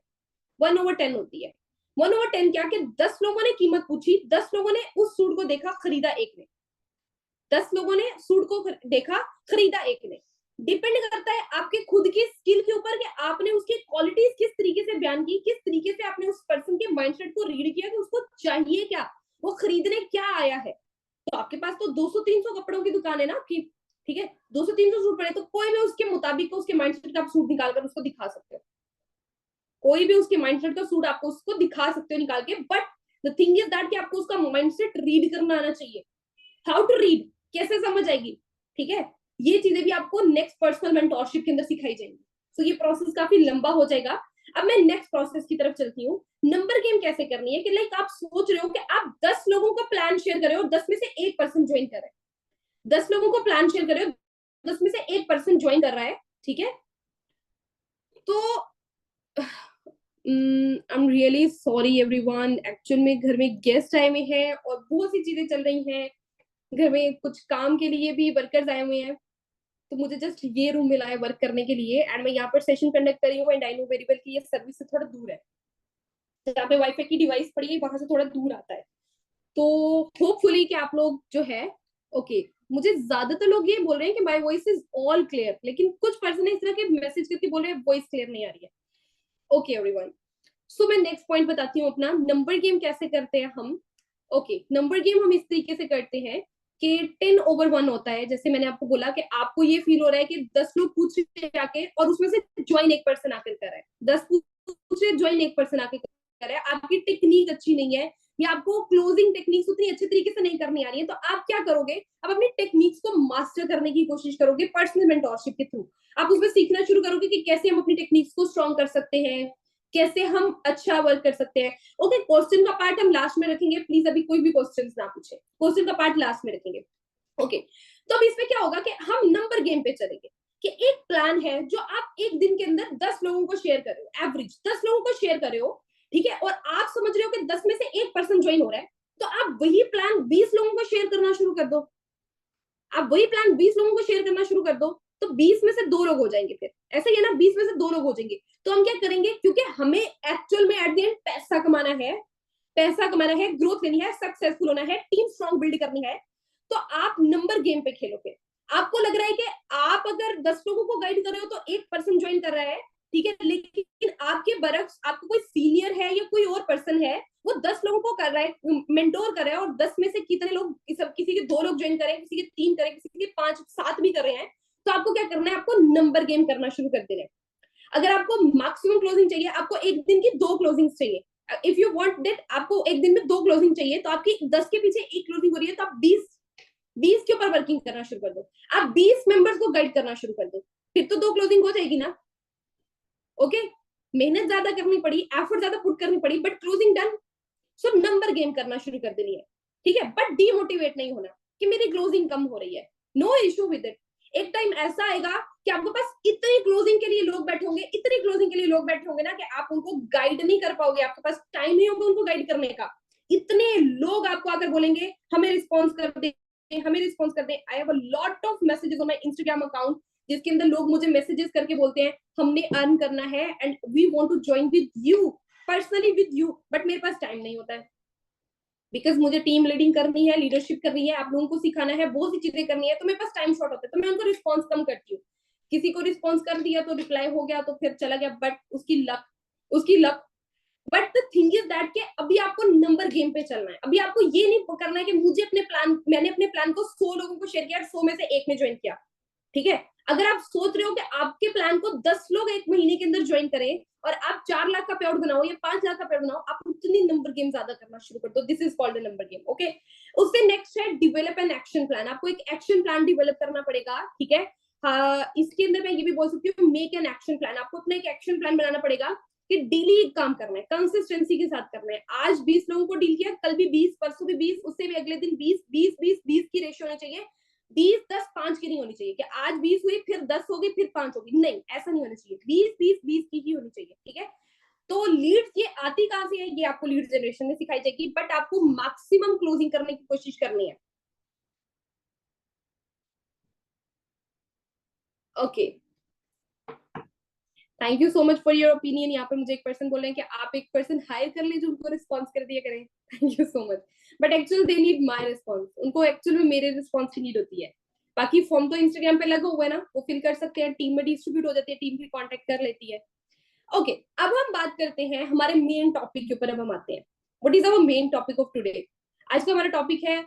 1/10 होती है। 1/10 क्या, कि 10 लोगों ने कीमत पूछी, 10 लोगों ने उस सूट को देखा, खरीदा एक ने, 10 लोगों ने सूट को देखा, खरीदा एक ने। डिपेंड करता है आपके खुद की स्किल के ऊपर कि आपने उसकी क्वालिटीज किस तरीके से बयान की, किस तरीके से आपने उस पर्सन के माइंडसेट को रीड किया कि उसको चाहिए क्या, वो खरीदने क्या आया है। तो आपके पास तो 200-300 कपड़ों की दुकान है ना आपकी, ठीक है, 200-300 सूट पड़े, तो कोई भी उसके मुताबिक उसके माइंडसेट का आप सूट निकाल कर उसको दिखा सकते हो, कोई भी उसके माइंडसेट का सूट आपको उसको दिखा सकते हो निकाल के। But the thing is that कि आपको उसका माइंडसेट रीड करना आना चाहिए। हाउ टू रीड, कैसे समझ आएगी, ठीक है, ये चीजें भी आपको नेक्स्ट पर्सनल मेंटोरशिप के अंदर सिखाई जाएंगी। तो ये प्रोसेस काफी लंबा हो जाएगा। अब मैं नेक्स्ट प्रोसेस की तरफ चलती हूँ। नंबर गेम कैसे करनी है, कि लाइक आप सोच रहे हो कि आप 10 लोगों का प्लान शेयर कर रहे हो, 10 में से एक पर्सन ज्वाइन कर रहा है, 10 लोगों को प्लान शेयर कर रहे हो, 10 में से एक पर्सन ज्वाइन कर रहा है, ठीक है। तो I am really sorry everyone, actual में घर में गेस्ट आए हुए हैं और बहुत सी चीजें चल रही हैं। घर में कुछ काम के लिए भी वर्कर्स आए हुए हैं, तो मुझे जस्ट ये रूम मिला है वर्क करने के लिए, एंड मैं यहाँ पर सेशन कंडक्ट कर रही हूँ। And I know very well कि ये सर्विस से थोड़ा दूर है, जहाँ पे वाईफाई की डिवाइस पड़ी है वहां से थोड़ा दूर आता है। तो होपफुली कि आप लोग जो है ओके मुझे ज्यादातर लोग ये बोल रहे हैं कि my voice is all clear, लेकिन कुछ पर्सन इस तरह के मैसेज करके बोल रहे हैं वॉइस क्लियर नहीं आ रही है। ओके एवरीवन, सो मैं नेक्स्ट पॉइंट बताती हूँ अपना, नंबर गेम कैसे करते हैं हम। ओके नंबर गेम हम इस तरीके से करते हैं कि 10/1 होता है। जैसे मैंने आपको बोला कि आपको ये फील हो रहा है कि 10 लोग पूछ रहे हैं आके और उसमें से ज्वाइन एक पर्सन आकर कर रहा है, 10 पूछ रहे ज्वाइन एक पर्सन आके कर रहा है। आपकी टेक्निक अच्छी नहीं है या आपको क्लोजिंग टेक्निक्स उतनी अच्छे तरीके से नहीं करनी आ रही है, तो आप क्या करोगे, आप अपनी टेक्निक्स को मास्टर करने की कोशिश करोगे पर्सनल मेंटोरशिप के थ्रू। आप उसमें सीखना शुरू करोगे कि कैसे हम अपनी टेक्निक्स को स्ट्रॉन्ग कर सकते हैं, कैसे हम अच्छा वर्क कर सकते हैं। ओके क्वेश्चन का पार्ट हम लास्ट में रखेंगे, प्लीज अभी कोई भी क्वेश्चंस ना पूछे, क्वेश्चन का पार्ट लास्ट में रखेंगे। ओके तो अब इसमें क्या होगा कि हम नंबर गेम पे चलेंगे कि एक प्लान है जो आप एक दिन के अंदर 10 लोगों को शेयर कर रहे हो, एवरेज 10 लोगों को शेयर कर रहे हो, ठीक है, और आप समझ रहे हो कि 10 में से एक पर्सन ज्वाइन हो रहा है, तो आप वही प्लान 20 लोगों को शेयर करना शुरू कर दो। आप वही प्लान 20 लोगों को शेयर करना शुरू कर दो, तो 20 में से 2 लोग हो जाएंगे। फिर ऐसा ही है ना, 20 में से 2 लोग हो जाएंगे। तो हम क्या करेंगे, क्योंकि हमें एक्चुअल में एट द एंड पैसा कमाना है, पैसा कमाना है, ग्रोथ लेनी है, सक्सेसफुल होना है, टीम स्ट्रॉन्ग बिल्ड करनी है, तो आप नंबर गेम पे खेलोगे। आपको लग रहा है कि आप अगर 10 लोगों को गाइड कर रहे हो तो एक पर्सन ज्वाइन कर रहा है, ठीक है, लेकिन आपके बरक्स आपको कोई सीनियर है या कोई और पर्सन है, वो 10 लोगों को कर रहा है, मेंटोर कर रहा है, और 10 में से कितने लोग, किसी के 2 लोग ज्वाइन करें, किसी के 3 करें, किसी के 5 7 भी कर रहे हैं, तो आपको क्या करना है, आपको नंबर गेम करना शुरू कर देना है। अगर आपको मैक्सिमम क्लोजिंग चाहिए, आपको एक दिन की 2 क्लोजिंग चाहिए, इफ यू वांट दैट, आपको एक दिन में 2 क्लोजिंग चाहिए, तो आपकी 10 के पीछे एक क्लोजिंग हो रही है, तो आप 20 के ऊपर वर्किंग करना शुरू कर दो। आप 20 मेंबर्स को गाइड करना शुरू कर दो, फिर तो 2 क्लोजिंग हो जाएगी ना। ओके मेहनत ज्यादा करनी पड़ी, एफर्ट ज्यादा पुट करनी पड़ी, but closing done. So number game करना शुरू कर देनी है, ठीक है, बट डीमोटिवेट नहीं होना कि मेरी क्लोजिंग कम हो रही है, नो इशू विद इट। एक टाइम ऐसा आएगा कि आपके पास इतनी क्लोजिंग के लिए लोग बैठे होंगे, इतनी क्लोजिंग के लिए लोग बैठे होंगे ना कि आप उनको गाइड नहीं कर पाओगे, आपके पास टाइम नहीं होगा उनको गाइड करने का। इतने लोग आपको आकर बोलेंगे हमें रिस्पॉन्स कर दे, हमें रिस्पॉन्स कर दे। I have a lot of messages on my Instagram account, जिसके अंदर लोग मुझे मैसेजेस करके बोलते हैं हमने अर्न करना है and we want to join with you, personally with you, but मेरे पास टाइम नहीं होता है, बिकॉज मुझे टीम लीडिंग करनी है, लीडरशिप करनी है, आप लोगों को सिखाना है, बहुत सी चीजें करनी है, तो मेरे पास टाइम शॉर्ट होता है, तो मैं उनको रिस्पॉन्स कम करती हूँ। किसी को रिस्पॉन्स कर दिया तो रिप्लाई हो गया तो फिर चला गया, बट उसकी luck. But the thing is that कि अभी आपको नंबर गेम पे चलना है। अभी आपको ये नहीं करना है कि मैंने अपने प्लान को 100 लोगों को शेयर किया, 100 में से एक ने ज्वाइन किया, ठीक है। अगर आप सोच रहे हो कि आपके प्लान को 10 लोग एक महीने के अंदर ज्वाइन करें और आप 4 लाख का पे आउट बनाओ या 5 लाख का पे आउट बनाओ, आप उतनी नंबर गेम ज्यादा करना शुरू कर दो। This is called number game. Okay उससे नेक्स्ट है डिवेलप एन एक्शन प्लान। आपको एक एक्शन प्लान डिवेलप करना पड़ेगा, ठीक है। इसके अंदर मैं ये भी बोल सकती हूँ मेक एन एक्शन प्लान। आपको अपना एक एक्शन प्लान बनाना पड़ेगा कि डेली काम करना है, कंसिस्टेंसी के साथ करना है। आज 20 लोगों को डील किया, कल भी 20, परसों भी 20, उससे भी अगले दिन 20, 20, 20, 20 की रेशियो होनी चाहिए। 20, 10, 5 की नहीं होनी चाहिए कि आज 20 हुई फिर 10 होगी फिर 5 होगी, नहीं ऐसा नहीं होना चाहिए। 20, 20, 20 की ही होनी चाहिए, ठीक है। तो लीड्स ये आती कहां से है, ये आपको लीड जनरेशन में सिखाई जाएगी, बट आपको मैक्सिमम क्लोजिंग करने की कोशिश करनी है। Okay thank you so much for your opinion. यहाँ पे मुझे एक पर्सन बोल रहे हैं कि आप एक पर्सन हायर कर ले जो उनको रिस्पॉन्स कर दिया करें। Thank you so much, but actually they need my response, उनको एक्चुअली में मेरे रिस्पॉन्स की नीड होती है। बाकी फॉर्म तो इंस्टाग्राम पे लगा हुआ है ना, वो फिल कर सकते हैं, टीम में डिस्ट्रीब्यूट हो जाती है, टीम भी कॉन्टेक्ट कर लेती है। ओके अब हम बात करते हैं हमारे मेन टॉपिक के ऊपर। अब हम आते हैं what is our main topic of today. आज का हमारा टॉपिक है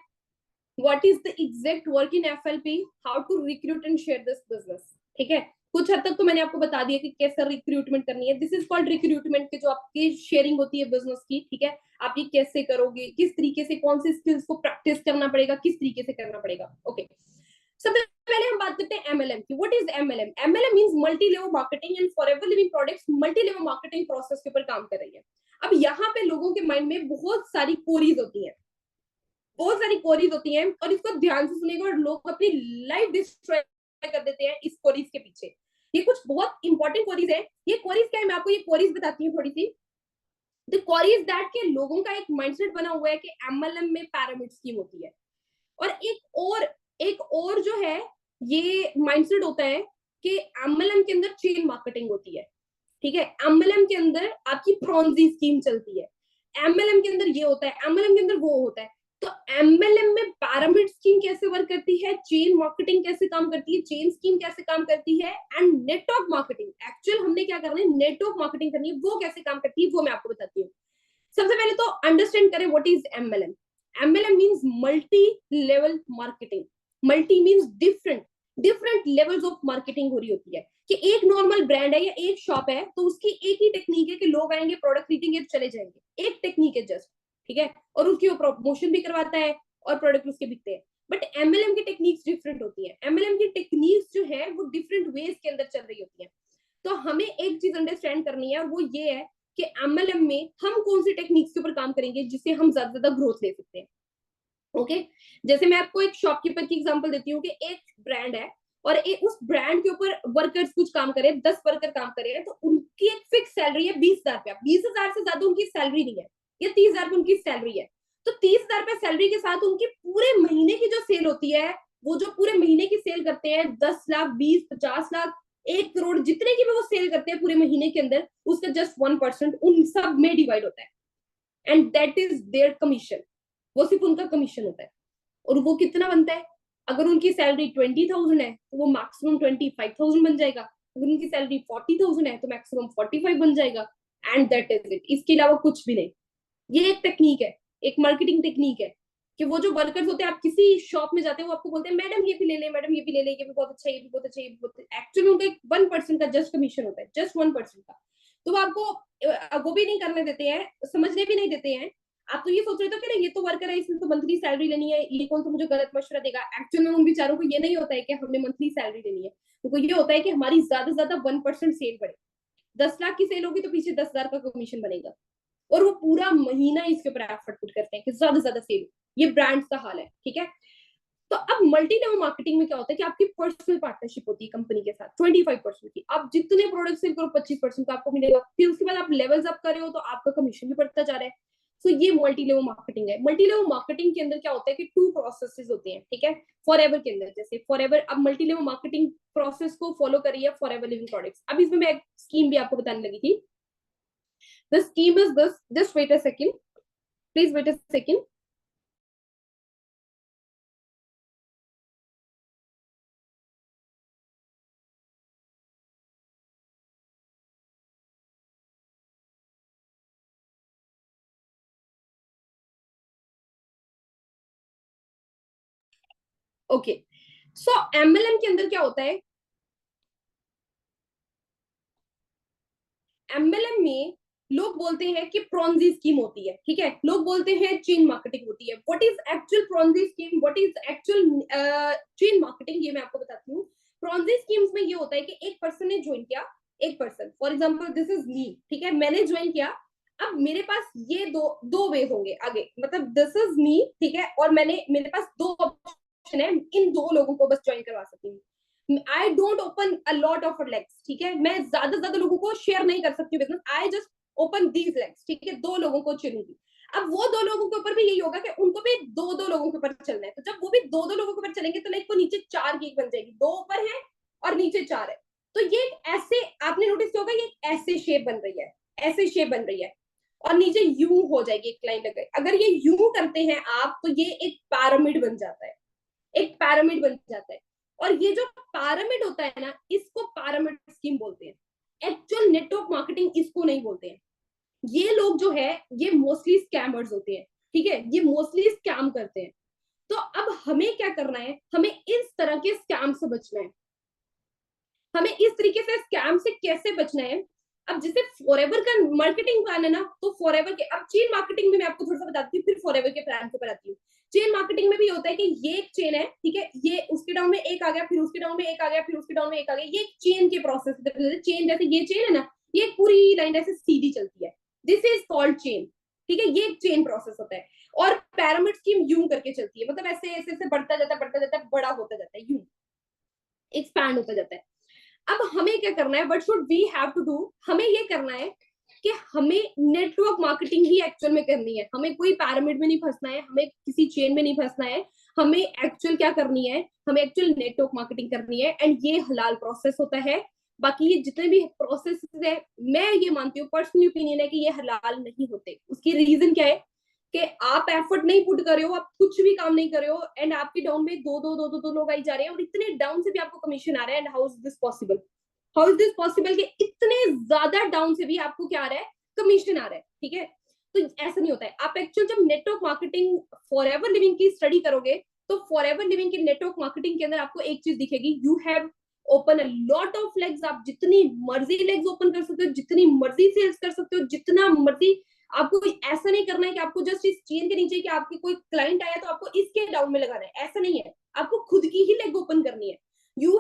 what is the exact work in FLP, how to recruit and share this business, ठीक है। कुछ हद तक तो मैंने आपको बता दिया कि कैसे रिक्रूटमेंट करनी है। दिस इज कॉल्ड रिक्रूटमेंट की जो आपकी शेयरिंग होती है बिजनेस की, ठीक है। आप ये कैसे करोगे, किस तरीके से, कौन सी स्किल्स को प्रैक्टिस करना पड़ेगा, किस तरीके से करना पड़ेगा। ओके सबसे पहले हम बात करते हैं एमएलएम की। What is MLM? MLM means multi level marketing and forever living products multi level marketing process के ऊपर काम कर रही है। अब यहाँ पे लोगों के माइंड में बहुत सारी कोरीज होती हैं, बहुत सारी क्वेरीज होती हैं, और इसको ध्यान से सुनेगा और लोग अपनी लाइफ डिस्ट्रॉय कर देते हैं इस क्वेरीज के पीछे। ये कुछ बहुत इंपॉर्टेंट क्वेरीज है। ये क्वेरीज क्या है, मैं आपको ये क्वेरीज बताती हूँ थोड़ी सी। द क्वेरी इज दैट के लोगों का एक माइंडसेट बना हुआ है कि एमएलएम में पिरामिड स्कीम होती है, और एक और जो है ये माइंडसेट होता है कि एमएलएम के अंदर चेन मार्केटिंग होती है, ठीक है। एमएलएम के अंदर आपकी प्रॉन्जी स्कीम चलती है, एमएलएम के अंदर ये होता है, एमएलएम के अंदर वो होता है। तो एमएलएम में पिरामिड स्कीम कैसे वर्क करती है, चेन मार्केटिंग कैसे काम करती है, चेन स्कीम कैसे काम करती है, एंड नेटवर्क मार्केटिंग, एक्चुअल हमने क्या करना है, नेटवर्क मार्केटिंग करनी है, वो कैसे काम करती है वो मैं आपको बताती हूँ। सबसे पहले तो अंडरस्टैंड करें what is MLM. MLM means multi level marketing. Multi means different different levels of marketing हो रही होती है, कि एक नॉर्मल ब्रांड है या एक शॉप है तो उसकी एक ही टेक्निक है कि लोग आएंगे, प्रोडक्ट खरीदेंगे, चले जाएंगे, एक टेक्निक है जस्ट, ठीक है, और उसकी वो प्रमोशन भी करवाता है और प्रोडक्ट उसके बिकते हैं। बट एमएलएम की टेक्निक्स डिफरेंट होती है, एमएलएम की टेक्निक्स जो है वो डिफरेंट वेज के अंदर चल रही होती है। तो हमें एक चीज अंडरस्टैंड करनी है, और वो ये है कि एमएलएम में हम कौन सी टेक्निक्स के ऊपर काम करेंगे जिससे हम ज्यादा ज्यादा ग्रोथ ले सकते हैं। ओके, जैसे मैं आपको एक शॉपकीपर की एग्जांपल देती हूँ कि एक ब्रांड है और उस ब्रांड के ऊपर वर्कर्स कुछ काम करे, 10 वर्कर काम करे, तो उनकी एक फिक्स सैलरी है 20,000 रुपया। 20,000 से ज्यादा उनकी सैलरी नहीं है, या 30,000 उनकी सैलरी है। तो 30,000 रुपया सैलरी के साथ उनकी पूरे महीने की जो सेल होती है, वो जो पूरे महीने की सेल करते हैं 10 लाख, 20, 50 लाख, 1 करोड़, जितने की भी वो सेल करते हैं पूरे महीने के अंदर, उसका जस्ट 1% उन सब में डिवाइड होता है, and that is their commission. वो सिर्फ उनका कमीशन होता है। और वो कितना बनता है, अगर उनकी सैलरी 20,000 है तो वो मैक्सिमम 25,000 बन जाएगा, अगर उनकी सैलरी 40,000 है तो मैक्सिमम 45 बन जाएगा, एंड दैट इज इट। इसके अलावा कुछ भी नहीं। ये एक टेक्निक है, एक मार्केटिंग टेक्निक है, कि वो जो वर्कर्स होते हैं, आप किसी शॉप में जाते हैं, वो आपको बोलते हैं मैडम ये भी ले ले, मैडम ये भी ले ले, ये भी बहुत अच्छा है, ये भी बहुत अच्छा है, ये भी बहुत अच्छा है। एक्चुअली उनका एक 1% का जस्ट कमीशन होता है, जस्ट 1% का। तो वो आपको वो भी नहीं करने देते हैं, समझने भी नहीं देते हैं। आप तो ये सोच रहे थे कि ना ये तो वर्कर है, इसने तो मंथली सैलरी लेनी है, ये कौन सा मुझे गलत मशवरा देगा। एक्चुअल में उन बेचारों को ये नहीं होता है कि हमने मंथली सैलरी लेनी है, उनको ये होता है कि हमारी ज्यादा से ज्यादा 1% सेल बढ़े। 10 लाख की सेल होगी तो पीछे 10,000 का कमीशन बनेगा, और वो पूरा महीना इसके ऊपर एफर्ट पुट करते हैं कि ज्यादा से ज्यादा सेल। ये ब्रांड्स का हाल है, ठीक है। तो अब मल्टी लेवल मार्केटिंग में क्या होता है कि आपकी पर्सनल पार्टनरशिप होती है कंपनी के साथ 25% की। आप जितने प्रोडक्ट सेल करो 25% का आपको मिलेगा। फिर उसके बाद आप लेवल्स अप कर रहे हो तो आपका कमीशन भी बढ़ता जा रहा है। सो ये मल्टी लेवल मार्केटिंग है। मल्टी लेवल मार्केटिंग के अंदर क्या होता है कि 2 प्रोसेसेस होते हैं, ठीक है। फॉरएवर के अंदर, जैसे फॉरएवर, अब मल्टी लेवल मार्केटिंग प्रोसेस को फॉलो करिए फॉरएवर लिविंग प्रोडक्ट्स। अब इसमें मैं एक स्कीम भी आपको बताने लगी थी। The scheme is this. Just wait a second. Please wait a second. Okay, so MLM के अंदर क्या होता है, एमएलएम में लोग बोलते हैं कि प्रॉन्जी स्कीम होती है, ठीक है। लोग बोलते हैं चेन मार्केटिंग होती है। What is actual Ponzi scheme, what is actual chain marketing, ये मैं आपको बताती हूँ। प्रॉन्जी स्कीम्स में ये होता है कि एक पर्सन ने ज्वाइन किया, एक person, for example this is me, ठीक है, मैंने ज्वाइन किया। अब मेरे पास ये दो वे होंगे आगे, मतलब दिस इज मी, ठीक है, और मेरे पास 2 ऑप्शन है, इन 2 लोगों को बस ज्वाइन करवा सकती हूँ। I don't open a lot of legs, ठीक है, मैं ज्यादा से ज्यादा लोगों को शेयर नहीं कर सकती business. I just open these legs, ठीक है, 2 लोगों को चुनूंगी। अब वो 2 लोगों के ऊपर भी यही होगा कि उनको भी 2-2 लोगों के ऊपर चलना है। तो जब वो भी 2-2 लोगों के ऊपर चलेंगे तो लाइक वो नीचे 4 की बन जाएगी, 2 ऊपर है और नीचे 4 है। तो ये ऐसे आपने नोटिस किया होगा, ये ऐसे शेप बन रही है, ऐसे शेप बन रही है, और नीचे यू हो जाएगी, एक लाइन लग गई। अगर ये यू करते हैं आप तो ये एक पैरामिड बन जाता है, एक पैरामिड बन जाता है। और ये जो पैरामिड होता है ना, इसको पैरामिड स्कीम बोलते हैं। एक्चुअल नेटवर्क मार्केटिंग इसको नहीं बोलते हैं। ये लोग जो है ये मोस्टली स्कैमर्स होते हैं, ठीक है, ये मोस्टली स्कैम करते हैं। तो अब हमें क्या करना है, हमें इस तरह के स्कैम से बचना है। हमें इस तरीके से स्कैम से कैसे बचना है। अब जैसे फॉरएवर का मार्केटिंग प्लान है ना, तो फॉरएवर के, अब चेन मार्केटिंग में मैं आपको थोड़ा सा बताती हूँ, फिर फॉरएवर के प्लान के ऊपर आती हूँ। चेन मार्केटिंग में भी होता है कि ये एक चेन है, ठीक है, ये उसके डाउन में एक आ गया, फिर उसके डाउन में एक आ गया, फिर उसके डाउन में एक आ गया, ये एक चेन के प्रोसेस। चेन जैसे ये चेन है ना, ये पूरी लाइन ऐसे सीधी चलती है, दिस इज कॉल्ड चेन, ठीक है, ये एक चेन प्रोसेस होता है। और पैरामिड स्कीम यूं करके चलती है, मतलब ऐसे ऐसे ऐसे बढ़ता जाता है, बढ़ता जाता है, बड़ा होता जाता है, यूं एक्सपैंड होता जाता है। अब हमें क्या करना है, what should we have to do, हमें ये करना है कि हमें नेटवर्क मार्केटिंग ही एक्चुअल में करनी है, हमें कोई पैरामिड में नहीं फंसना है, हमें किसी चेन में नहीं फंसना है, हमें एक्चुअल क्या करनी है, हमें एक्चुअल नेटवर्क मार्केटिंग करनी है। एंड ये हलाल प्रोसेस होता है। बाकी ये जितने भी प्रोसेस है, मैं ये मानती हूँ, पर्सनल ओपिनियन है कि ये हलाल नहीं होते। उसकी रीजन क्या है कि आप एफर्ट नहीं पुट कर रहे हो, आप कुछ भी काम नहीं कर रहे हो, एंड आपके डाउन में दो लोग आई जा रहे हैं, और इतने डाउन से भी आपको कमीशन आ रहा है। And how is this possible? How is this possible कि इतने ज्यादा डाउन से भी आपको क्या आ रहा है, कमीशन आ रहा है? ठीक है, तो ऐसा नहीं होता है। आप एक्चुअल जब network marketing for ever living की स्टडी करोगे, तो फॉर एवर लिविंग की नेटवर्क मार्केटिंग के अंदर आपको एक चीज दिखेगी, you have open a lot of legs. आप जितनी मर्जी लेग्स ओपन कर सकते हो, जितनी मर्जी सेल्स कर सकते हो, जितना मर्जी। आपको ऐसा नहीं करना है कि आपको जस्ट इस चेन के नीचे कि आपके कोई क्लाइंट आया तो आपको इसके डाउन में लगाना है, ऐसा नहीं है। आपको खुद की ही लेग ओपन करनी है। you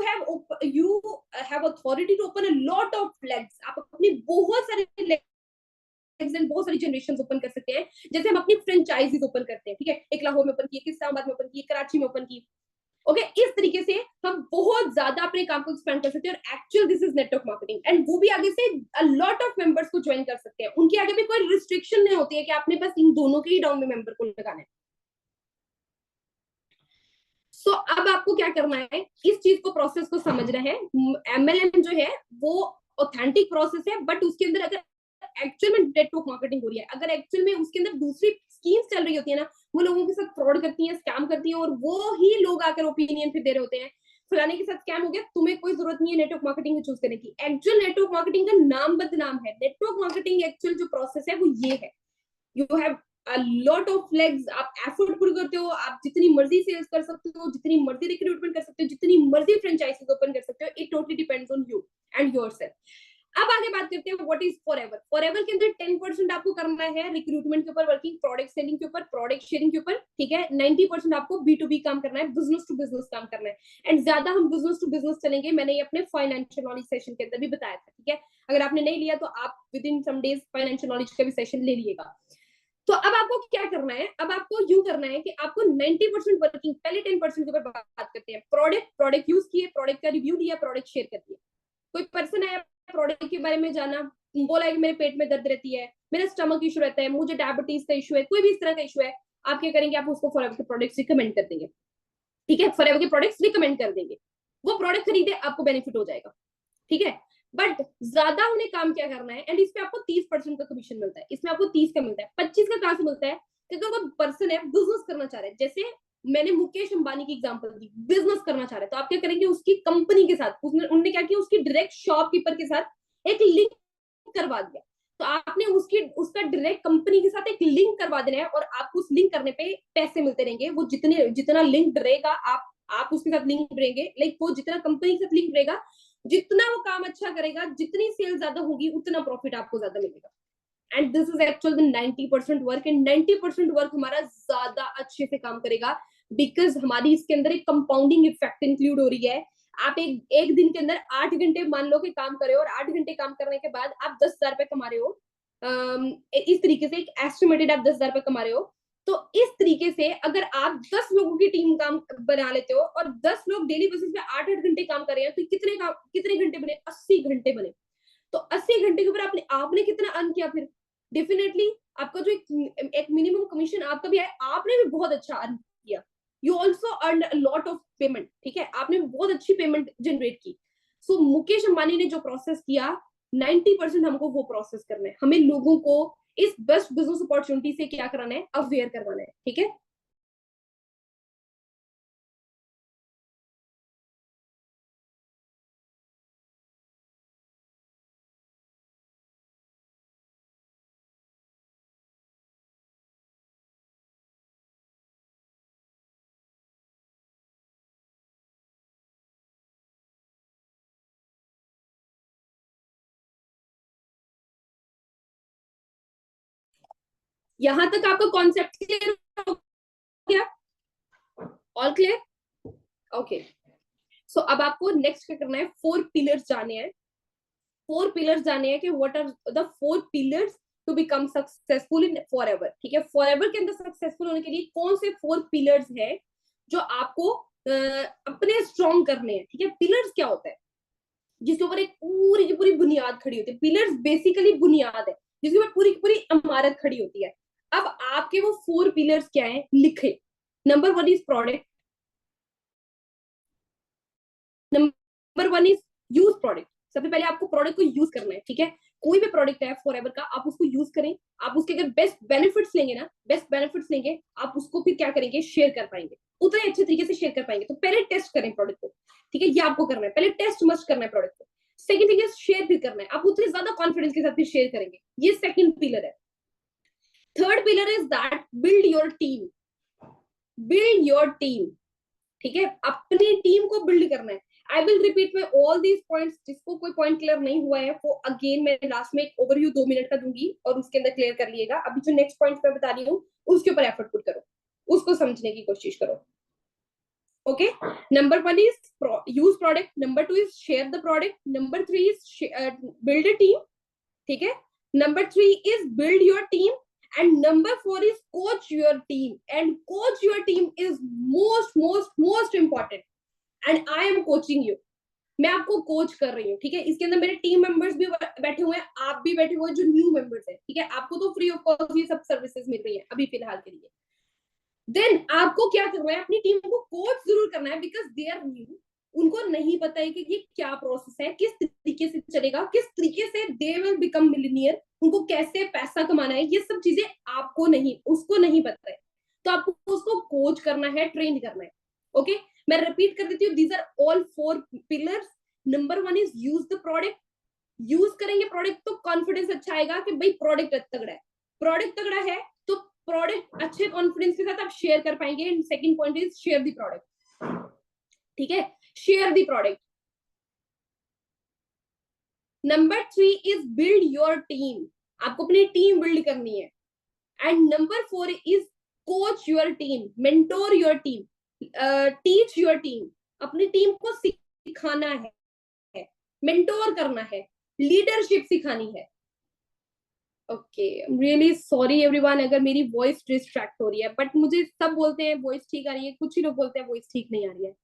have authority to open a lot of flags। आप अपनी बहुत सारे legs and बहुत सारी जनरेशन ओपन कर सकते हैं। जैसे हम अपनी फ्रेंचाइजीज ओपन करते हैं, ठीक है, एक लाहौर में ओपन की, एक इस्लामाबाद में ओपन की, कराची में ओपन की। ओके, इस तरीके से हम बहुत ज्यादा अपने काम को एक्सपेंड कर सकते हैं। और actual this is network marketing. And वो भी आगे से अ लॉट ऑफ मेंबर्स को ज्वाइन कर सकते हैं। उनके आगे भी कोई रिस्ट्रिक्शन नहीं होती है कि आपने बस इन दोनों के ही डाउन में मेंबर को लगाना है। सो अब आपको क्या करना है, इस चीज को, प्रोसेस को समझना है। एमएलएम जो है वो ऑथेंटिक प्रोसेस है, बट उसके अंदर अगर एक्चुअल में नेटवर्क मार्केटिंग हो रही है, अगर एक्चुअल में उसके अंदर दूसरी स्कीम्स चल रही होती है ना, वो लोगों के साथ फ्रॉड करती हैं, स्कैम करती हैं, और वो ही लोग आकर ओपिनियन फिर दे रहे होते हैं, फलाने के साथ स्कैम हो गया, तुम्हें कोई जरूरत नहीं है नेटवर्क मार्केटिंग चूज करने की। एक्चुअल नेटवर्क मार्केटिंग का नाम बदनाम है। नेटवर्क मार्केटिंग एक्चुअल जो प्रोसेस है वो ये है, you have a lot of legs. आप एफर्ट पुट करते हो, आप जितनी मर्जी सेल्स कर सकते हो, जितनी मर्जी रिक्रूटमेंट कर सकते हो, जितनी मर्जी फ्रेंचाइजीज ओपन कर सकते हो। It totally depends on you and yourself. अब आगे बात करते हैं व्हाट इज फॉरएवर। फॉरएवर के अंदर 10% आपको करना है रिक्रूटमेंट के ऊपर, वर्किंग, प्रोडक्ट सेलिंग के ऊपर, प्रोडक्ट शेयरिंग के ऊपर, ठीक है। 90% आपको B2B काम करना है, बिजनेस टू बिजनेस काम करना है। एंड ज्यादा हम बिजनेस टू बिजनेस चलेंगे, मैंने ये अपने फाइनेंशियल नॉलेज सेशन के अंदर भी बताया था, ठीक है। अगर आपने नहीं लिया तो आप within some days financial knowledge का भी सेशन ले लीजिएगा। तो अब आपको क्या करना है, अब आपको यूं करना है कि आपको 90% वर्किंग, पहले 10% के ऊपर बात करते हैं। प्रोडक्ट यूज किए, प्रोडक्ट का रिव्यू लिया, प्रोडक्ट शेयर कर दिया। कोई पर्सन आया, प्रोडक्ट के बारे में जाना, बोला है कि मेरे पेट में दर्द रहती है, मेरा स्टमक इशू रहता है, मुझे डायबिटीज का इशू है, कोई भी इस तरह का इशू है, आप क्या करेंगे, आप उसको फॉरएवर के प्रोडक्ट्स रिकमेंड कर देंगे, ठीक है। फॉरएवर के प्रोडक्ट्स रिकमेंड कर देंगे, वो प्रोडक्ट खरीदे, आपको बेनिफिट हो जाएगा, ठीक है। बट ज्यादा उन्हें काम क्या करना है, एंड इस पे आपको 30% का कमीशन मिलता है, इसमें आपको 30 का मिलता है। 25 का कहां से मिलता है, क्योंकि वो पर्सन है बिजनेस करना चाह रहा है। जैसे मैंने मुकेश अंबानी की एग्जांपल दी, बिजनेस करना चाह रहे हैं, तो आप क्या करेंगे, उसकी कंपनी के साथ, उसने उन्होंने क्या किया, उसकी डायरेक्ट शॉपकीपर के साथ एक लिंक करवा दिया। तो आपने उसका डायरेक्ट कंपनी के साथ एक लिंक करवा देना है, और आपको उस लिंक करने पे पैसे मिलते रहेंगे। वो जितना लिंक रहेगा, आप उसके साथ लिंक रहेंगे, लाइक वो जितना कंपनी के साथ लिंक रहेगा, जितना वो काम अच्छा करेगा, जितनी सेल ज्यादा होगी, उतना प्रॉफिट आपको ज्यादा मिलेगा। And this is actual the 90% work. And 90% work हमारा ज्यादा अच्छे से काम करेगा, बिकॉज हमारी इसके अंदर एक कंपाउंडिंग इफेक्ट इंक्लूड हो रही है। आप एक दिन के अंदर 8 घंटे मान लो कि काम करे, और 8 घंटे काम करने के बाद आप 10,000 रुपए कमा रहे हो। इस तरीके से एक एस्टिमेटेड आप 10,000 रुपए कमा रहे हो। तो इस तरीके से अगर आप 10 लोगों की टीम काम बना लेते हो, और 10 लोग डेली बेसिस पे 8-8 घंटे काम कर रहे हैं, तो कितने घंटे बने, 80 घंटे बने। तो 80 घंटे के ऊपर आपने कितना अर्न किया फिर? डेफिनेटली आपका जो एक मिनिमम कमीशन आपका भी है, आपने भी बहुत अच्छा अर्न किया। You also earn lot of payment, ठीक है, आपने बहुत अच्छी पेमेंट जनरेट की। सो मुकेश अंबानी ने जो प्रोसेस किया, 90% हमको वो प्रोसेस करना है। हमें लोगों को इस बेस्ट बिजनेस अपॉर्चुनिटी से क्या कराना है, अवेयर करवाना है, ठीक है। यहां तक आपका कॉन्सेप्ट क्लियर हो गया? All clear? ओके। सो अब आपको नेक्स्ट क्या करना है, 4 पिलर्स जाने हैं। 4 पिलर्स जाने हैं कि what are the 4 pillars to become successful in forever, ठीक है। फॉरएवर के अंदर सक्सेसफुल होने के लिए कौन से 4 पिलर्स है जो आपको अपने स्ट्रॉन्ग करने हैं, ठीक है। पिलर्स क्या होता है, जिसके ऊपर एक पूरी की पूरी बुनियाद खड़ी होती है। पिलर्स बेसिकली बुनियाद है। जिसके ऊपर पूरी पूरी इमारत खड़ी होती है। अब आपके वो 4 पिलर्स क्या है लिखे। Number 1 is product, number 1 is use product. सबसे पहले आपको प्रोडक्ट को यूज करना है, ठीक है। कोई भी प्रोडक्ट है फॉरएवर का, आप उसको यूज करें। आप उसके अगर बेस्ट बेनिफिट्स लेंगे ना, बेस्ट बेनिफिट्स लेंगे, आप उसको फिर क्या करेंगे, शेयर कर पाएंगे, उतने अच्छे तरीके से शेयर कर पाएंगे। तो पहले टेस्ट करें प्रोडक्ट को, ठीक है, ये आपको करना है, पहले टेस्ट मस्ट करना है प्रोडक्ट को। सेकंड थिंग इज शेयर भी करना है, आप उतने ज्यादा कॉन्फिडेंस के साथ फिर शेयर करेंगे, ये सेकंड पिलर है। Third pillar is that build your team, build your team, ठीक है, अपनी टीम को बिल्ड करना है। I will repeat my all these points, जिसको कोई पॉइंट क्लियर नहीं हुआ है वो अगेन मैं लास्ट में एक ओवरव्यू 2 मिनट का दूंगी और उसके अंदर क्लियर कर लिएगा। अभी जो नेक्स्ट पॉइंट मैं बता रही हूँ उसके ऊपर एफर्ट पुट करो, उसको समझने की कोशिश करो। Okay, number 1 is use product, number 2 is share the product, number 3 is build a team, ठीक है, number 3 is build your team, and number 4 is coach your team, and coach your team is most important and I am coaching you, मैं आपको कोच कर रही हूँ, ठीक है। इसके अंदर मेरे टीम मेंबर्स भी बैठे हुए हैं, आप भी बैठे हुए हैं जो न्यू मेंबर्स हैं, ठीक है। आपको तो फ्री ऑफ कॉस्ट ये सब सर्विसेज मिल रही है अभी फिलहाल के लिए। देन आपको क्या करना है, अपनी टीम को कोच जरूर करना है, बिकॉज दे आर न्यू, उनको नहीं पता है कि ये क्या प्रोसेस है, किस तरीके से चलेगा, किस तरीके से दे विल बिकम मिलियनियर, उनको कैसे पैसा कमाना है, ये सब चीजें आपको नहीं, उसको नहीं पता है। तो आपको उसको कोच करना है, ट्रेन करना है। ओके, मैं रिपीट कर देती हूँ, these are all 4 pillars. Number 1 is use the product, use करेंगे प्रोडक्ट तो कॉन्फिडेंस अच्छा आएगा कि भाई प्रोडक्ट तगड़ा है, प्रोडक्ट तगड़ा है तो प्रोडक्ट अच्छे कॉन्फिडेंस के साथ आप शेयर कर पाएंगे। And second point is share the product, ठीक है, share the product. Number 3 is build your team, आपको अपनी टीम बिल्ड करनी है। And number 4 is coach your team, mentor your team, teach your team, अपनी टीम को सिखाना है, मेंटोर करना है, लीडरशिप सिखानी है। ओके, रियली सॉरी एवरीवन अगर मेरी वॉइस डिस्ट्रैक्ट हो रही है, बट मुझे सब बोलते हैं वॉइस ठीक आ रही है, कुछ ही लोग बोलते हैं वॉइस ठीक नहीं आ रही है।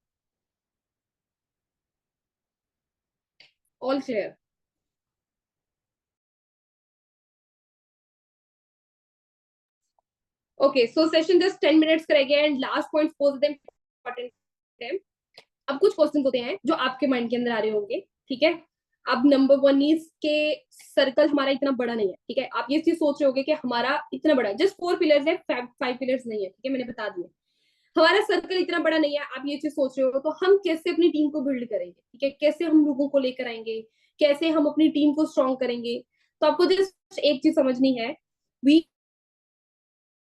All clear? Okay, so session just 10 minutes करेंगे and last point post them important है। अब कुछ क्वेश्चन होते हैं जो आपके माइंड के अंदर आ रहे होंगे, ठीक है। अब नंबर 1 इज के सर्कल हमारा इतना बड़ा नहीं है, ठीक है। आप ये चीज सोच रहे होगे कि हमारा इतना बड़ा, जस्ट 4 पिलर्स है, 5 पिलर्स नहीं है, ठीक है, मैंने बता दिया। हमारा सर्कल इतना बड़ा नहीं है, आप ये चीज सोच रहे हो, तो हम कैसे अपनी टीम को बिल्ड करेंगे, ठीक है, कैसे हम लोगों को लेकर आएंगे, कैसे हम अपनी टीम को स्ट्रॉन्ग करेंगे। तो आपको जस्ट एक चीज समझनी है, we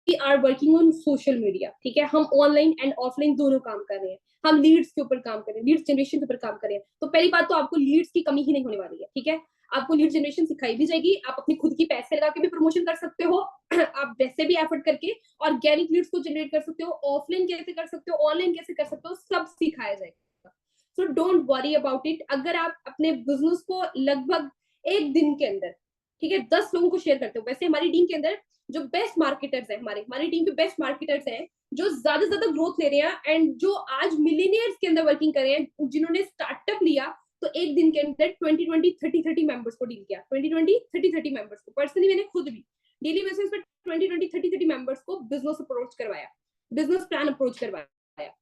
are working on social media, ठीक है, हम ऑनलाइन एंड ऑफलाइन दोनों काम कर रहे हैं, हम लीड्स के ऊपर काम कर रहे हैं, लीड्स जनरेशन के ऊपर काम कर रहे हैं। तो पहली बात तो आपको लीड्स की कमी ही नहीं होने वाली है, ठीक है। आपको लीड जनरेशन सिखाई भी जाएगी, आप अपनी खुद की पैसे लगा के भी प्रमोशन कर सकते हो आप वैसे भी एफर्ट करके ऑर्गेनिक लीड्स को जनरेट कर सकते हो, ऑफलाइन कैसे कर सकते हो, ऑनलाइन कैसे कर सकते हो, सब सिखाया जाएगा। So don't worry about it. अगर आप अपने बिजनेस को लगभग एक दिन के अंदर, ठीक है, 10 लोगों को शेयर करते हो, वैसे हमारी टीम के अंदर जो बेस्ट मार्केटर्स है, हमारी टीम के बेस्ट मार्केटर्स हैं, जो ज्यादा से ज्यादा ग्रोथ ले रहे हैं एंड जो आज मिलीनियर्स के अंदर वर्किंग कर रहे हैं, जिन्होंने स्टार्टअप लिया तो एक दिन के अंदर 20-20-30-30 मेंबर्स को डील किया, 20-20-30-30 मेंबर्स को पर्सनली मैंने खुद भी डेली बेसिस पे 20-20-30-30 मेंबर्स को बिजनेस अप्रोच करवाया, बिजनेस प्लान अप्रोच करवाया,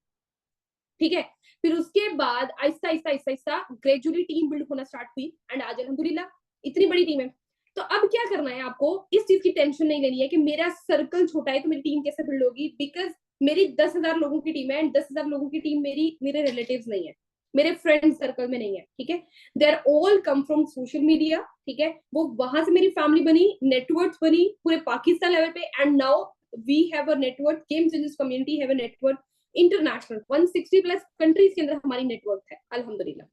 ठीक है। फिर उसके बाद Aahista Aahista Aahista Aahista gradually team build होना स्टार्ट हुई एंड आज अल्हम्दुलिल्लाह इतनी बड़ी टीम है। तो अब क्या करना है, आपको इस चीज की टेंशन नहीं लेनी है कि मेरा सर्कल छोटा है तो मेरी टीम कैसे बिल्ड होगी, बिकॉज मेरी 10,000 लोगों की टीम है एंड 10,000 लोगों की टीम मेरे रिलेटिव्स नहीं है, मेरे फ्रेंड सर्कल में नहीं है, ठीक है। They are all come from social media, ठीक है, वो वहां से मेरी फैमिली बनी, नेटवर्क बनी पूरे पाकिस्तान लेवल पे, and now we have a network, game changers community have a network international, 160 plus countries के अंदर हमारी नेटवर्क है अल्हम्दुलिल्लाह,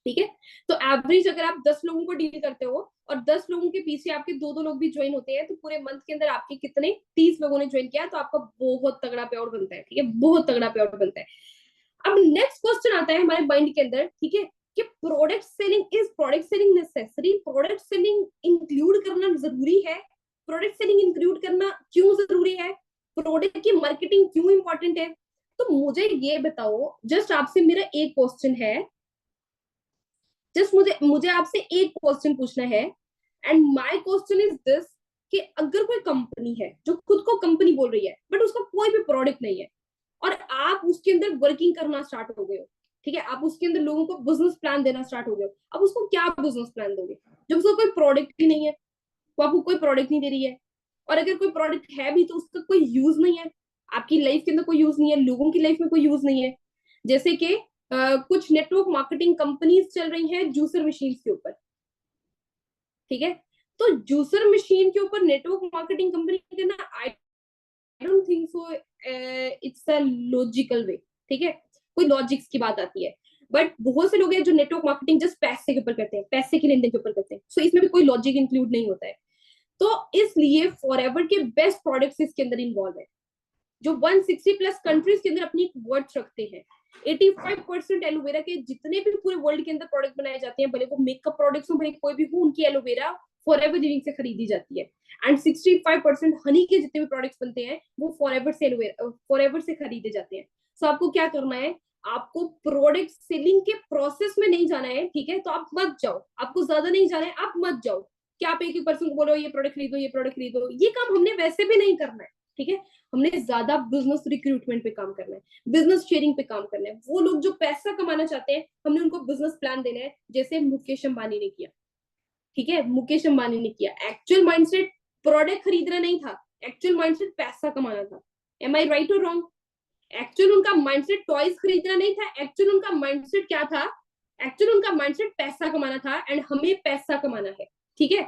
ठीक है। तो एवरेज अगर आप 10 लोगों को डील करते हो और 10 लोगों के पीछे आपके 2-2 लोग भी ज्वाइन होते हैं, तो पूरे मंथ के अंदर आपके कितने 30 लोगों ने ज्वाइन किया, तो आपका बहुत तगड़ा पे आउट बनता है, ठीक है, बहुत तगड़ा पे आउट बनता है। अब नेक्स्ट क्वेश्चन आता है हमारे माइंड के अंदर, ठीक है, कि product selling necessary, product selling include करना जरूरी है, प्रोडक्ट सेलिंग इंक्लूड करना क्यों जरूरी है, प्रोडक्ट की मार्केटिंग क्यों इंपॉर्टेंट है। तो मुझे ये बताओ, जस्ट आपसे मेरा एक क्वेश्चन है, जस्ट मुझे आपसे एक क्वेश्चन पूछना है, and my question is this कि अगर कोई कंपनी है जो खुद को कंपनी बोल रही है बट उसका कोई भी प्रोडक्ट नहीं है और आप उसके अंदर वर्किंग करना स्टार्ट हो गए हो, ठीक है, आप उसके अंदर लोगों को बिजनेस प्लान देना स्टार्ट हो गए हो, अब उसको क्या बिजनेस प्लान दोगे जब उसका कोई प्रोडक्ट ही नहीं है, वो आपको कोई प्रोडक्ट नहीं दे रही है, और अगर कोई प्रोडक्ट है भी तो उसका कोई यूज नहीं है, आपकी लाइफ के अंदर कोई यूज नहीं है, लोगों की लाइफ में कोई यूज नहीं है। जैसे कि कुछ नेटवर्क मार्केटिंग कंपनीज चल रही हैं जूसर मशीन के ऊपर, ठीक है, तो जूसर मशीन के ऊपर नेटवर्क मार्केटिंग कंपनी करना, I don't think so it's a logical वे, ठीक है, कोई लॉजिक्स की बात आती है, बट बहुत से लोग हैं जो नेटवर्क मार्केटिंग जस्ट पैसे के ऊपर करते हैं, पैसे के लेन देन के ऊपर करते हैं, सो इसमें भी कोई लॉजिक इंक्लूड नहीं होता है। तो इसलिए फॉरएवर के बेस्ट प्रोडक्ट्स इसके अंदर इन्वॉल्व है, जो 160 प्लस कंट्रीज के अंदर अपनी वर्ड्स रखते हैं। 85% एलोवेरा के जितने भी पूरे वर्ल्ड के अंदर प्रोडक्ट बनाए जाते हैं, भले वो मेकअप प्रोडक्ट्स हो भले कोई भी हो, उनकी एलोवेरा फॉरएवर लिविंग से खरीदी जाती है। एंड 65% हनी के जितने भी प्रोडक्ट्स बनते हैं वो फॉरएवर से खरीदे जाते हैं। सो आपको क्या करना है, आपको प्रोडक्ट सेलिंग के प्रोसेस में नहीं जाना है, ठीक है, तो आप मत जाओ, आपको ज्यादा नहीं जाना है, आप मत जाओ कि आप एक ही पर्सन को बोलो ये प्रोडक्ट खरीदो, ये प्रोडक्ट खरीदो, ये काम हमने वैसे भी नहीं करना है, ठीक है, हमने ज्यादा बिजनेस रिक्रूटमेंट पे काम करना है, बिजनेस शेयरिंग पे काम करना है। वो लोग जो पैसा कमाना चाहते हैं हमने उनको बिजनेस प्लान देना है, जैसे मुकेश अंबानी ने किया, ठीक है, मुकेश अंबानी ने किया, एक्चुअल माइंडसेट प्रोडक्ट खरीदना नहीं था, एक्चुअल माइंडसेट पैसा कमाना था। एम आई राइट और रॉन्ग? एक्चुअल उनका माइंडसेट टॉयज खरीदना नहीं था, एक्चुअल उनका माइंडसेट क्या था, एक्चुअल उनका माइंडसेट पैसा कमाना था, एंड हमें पैसा कमाना है, ठीक है।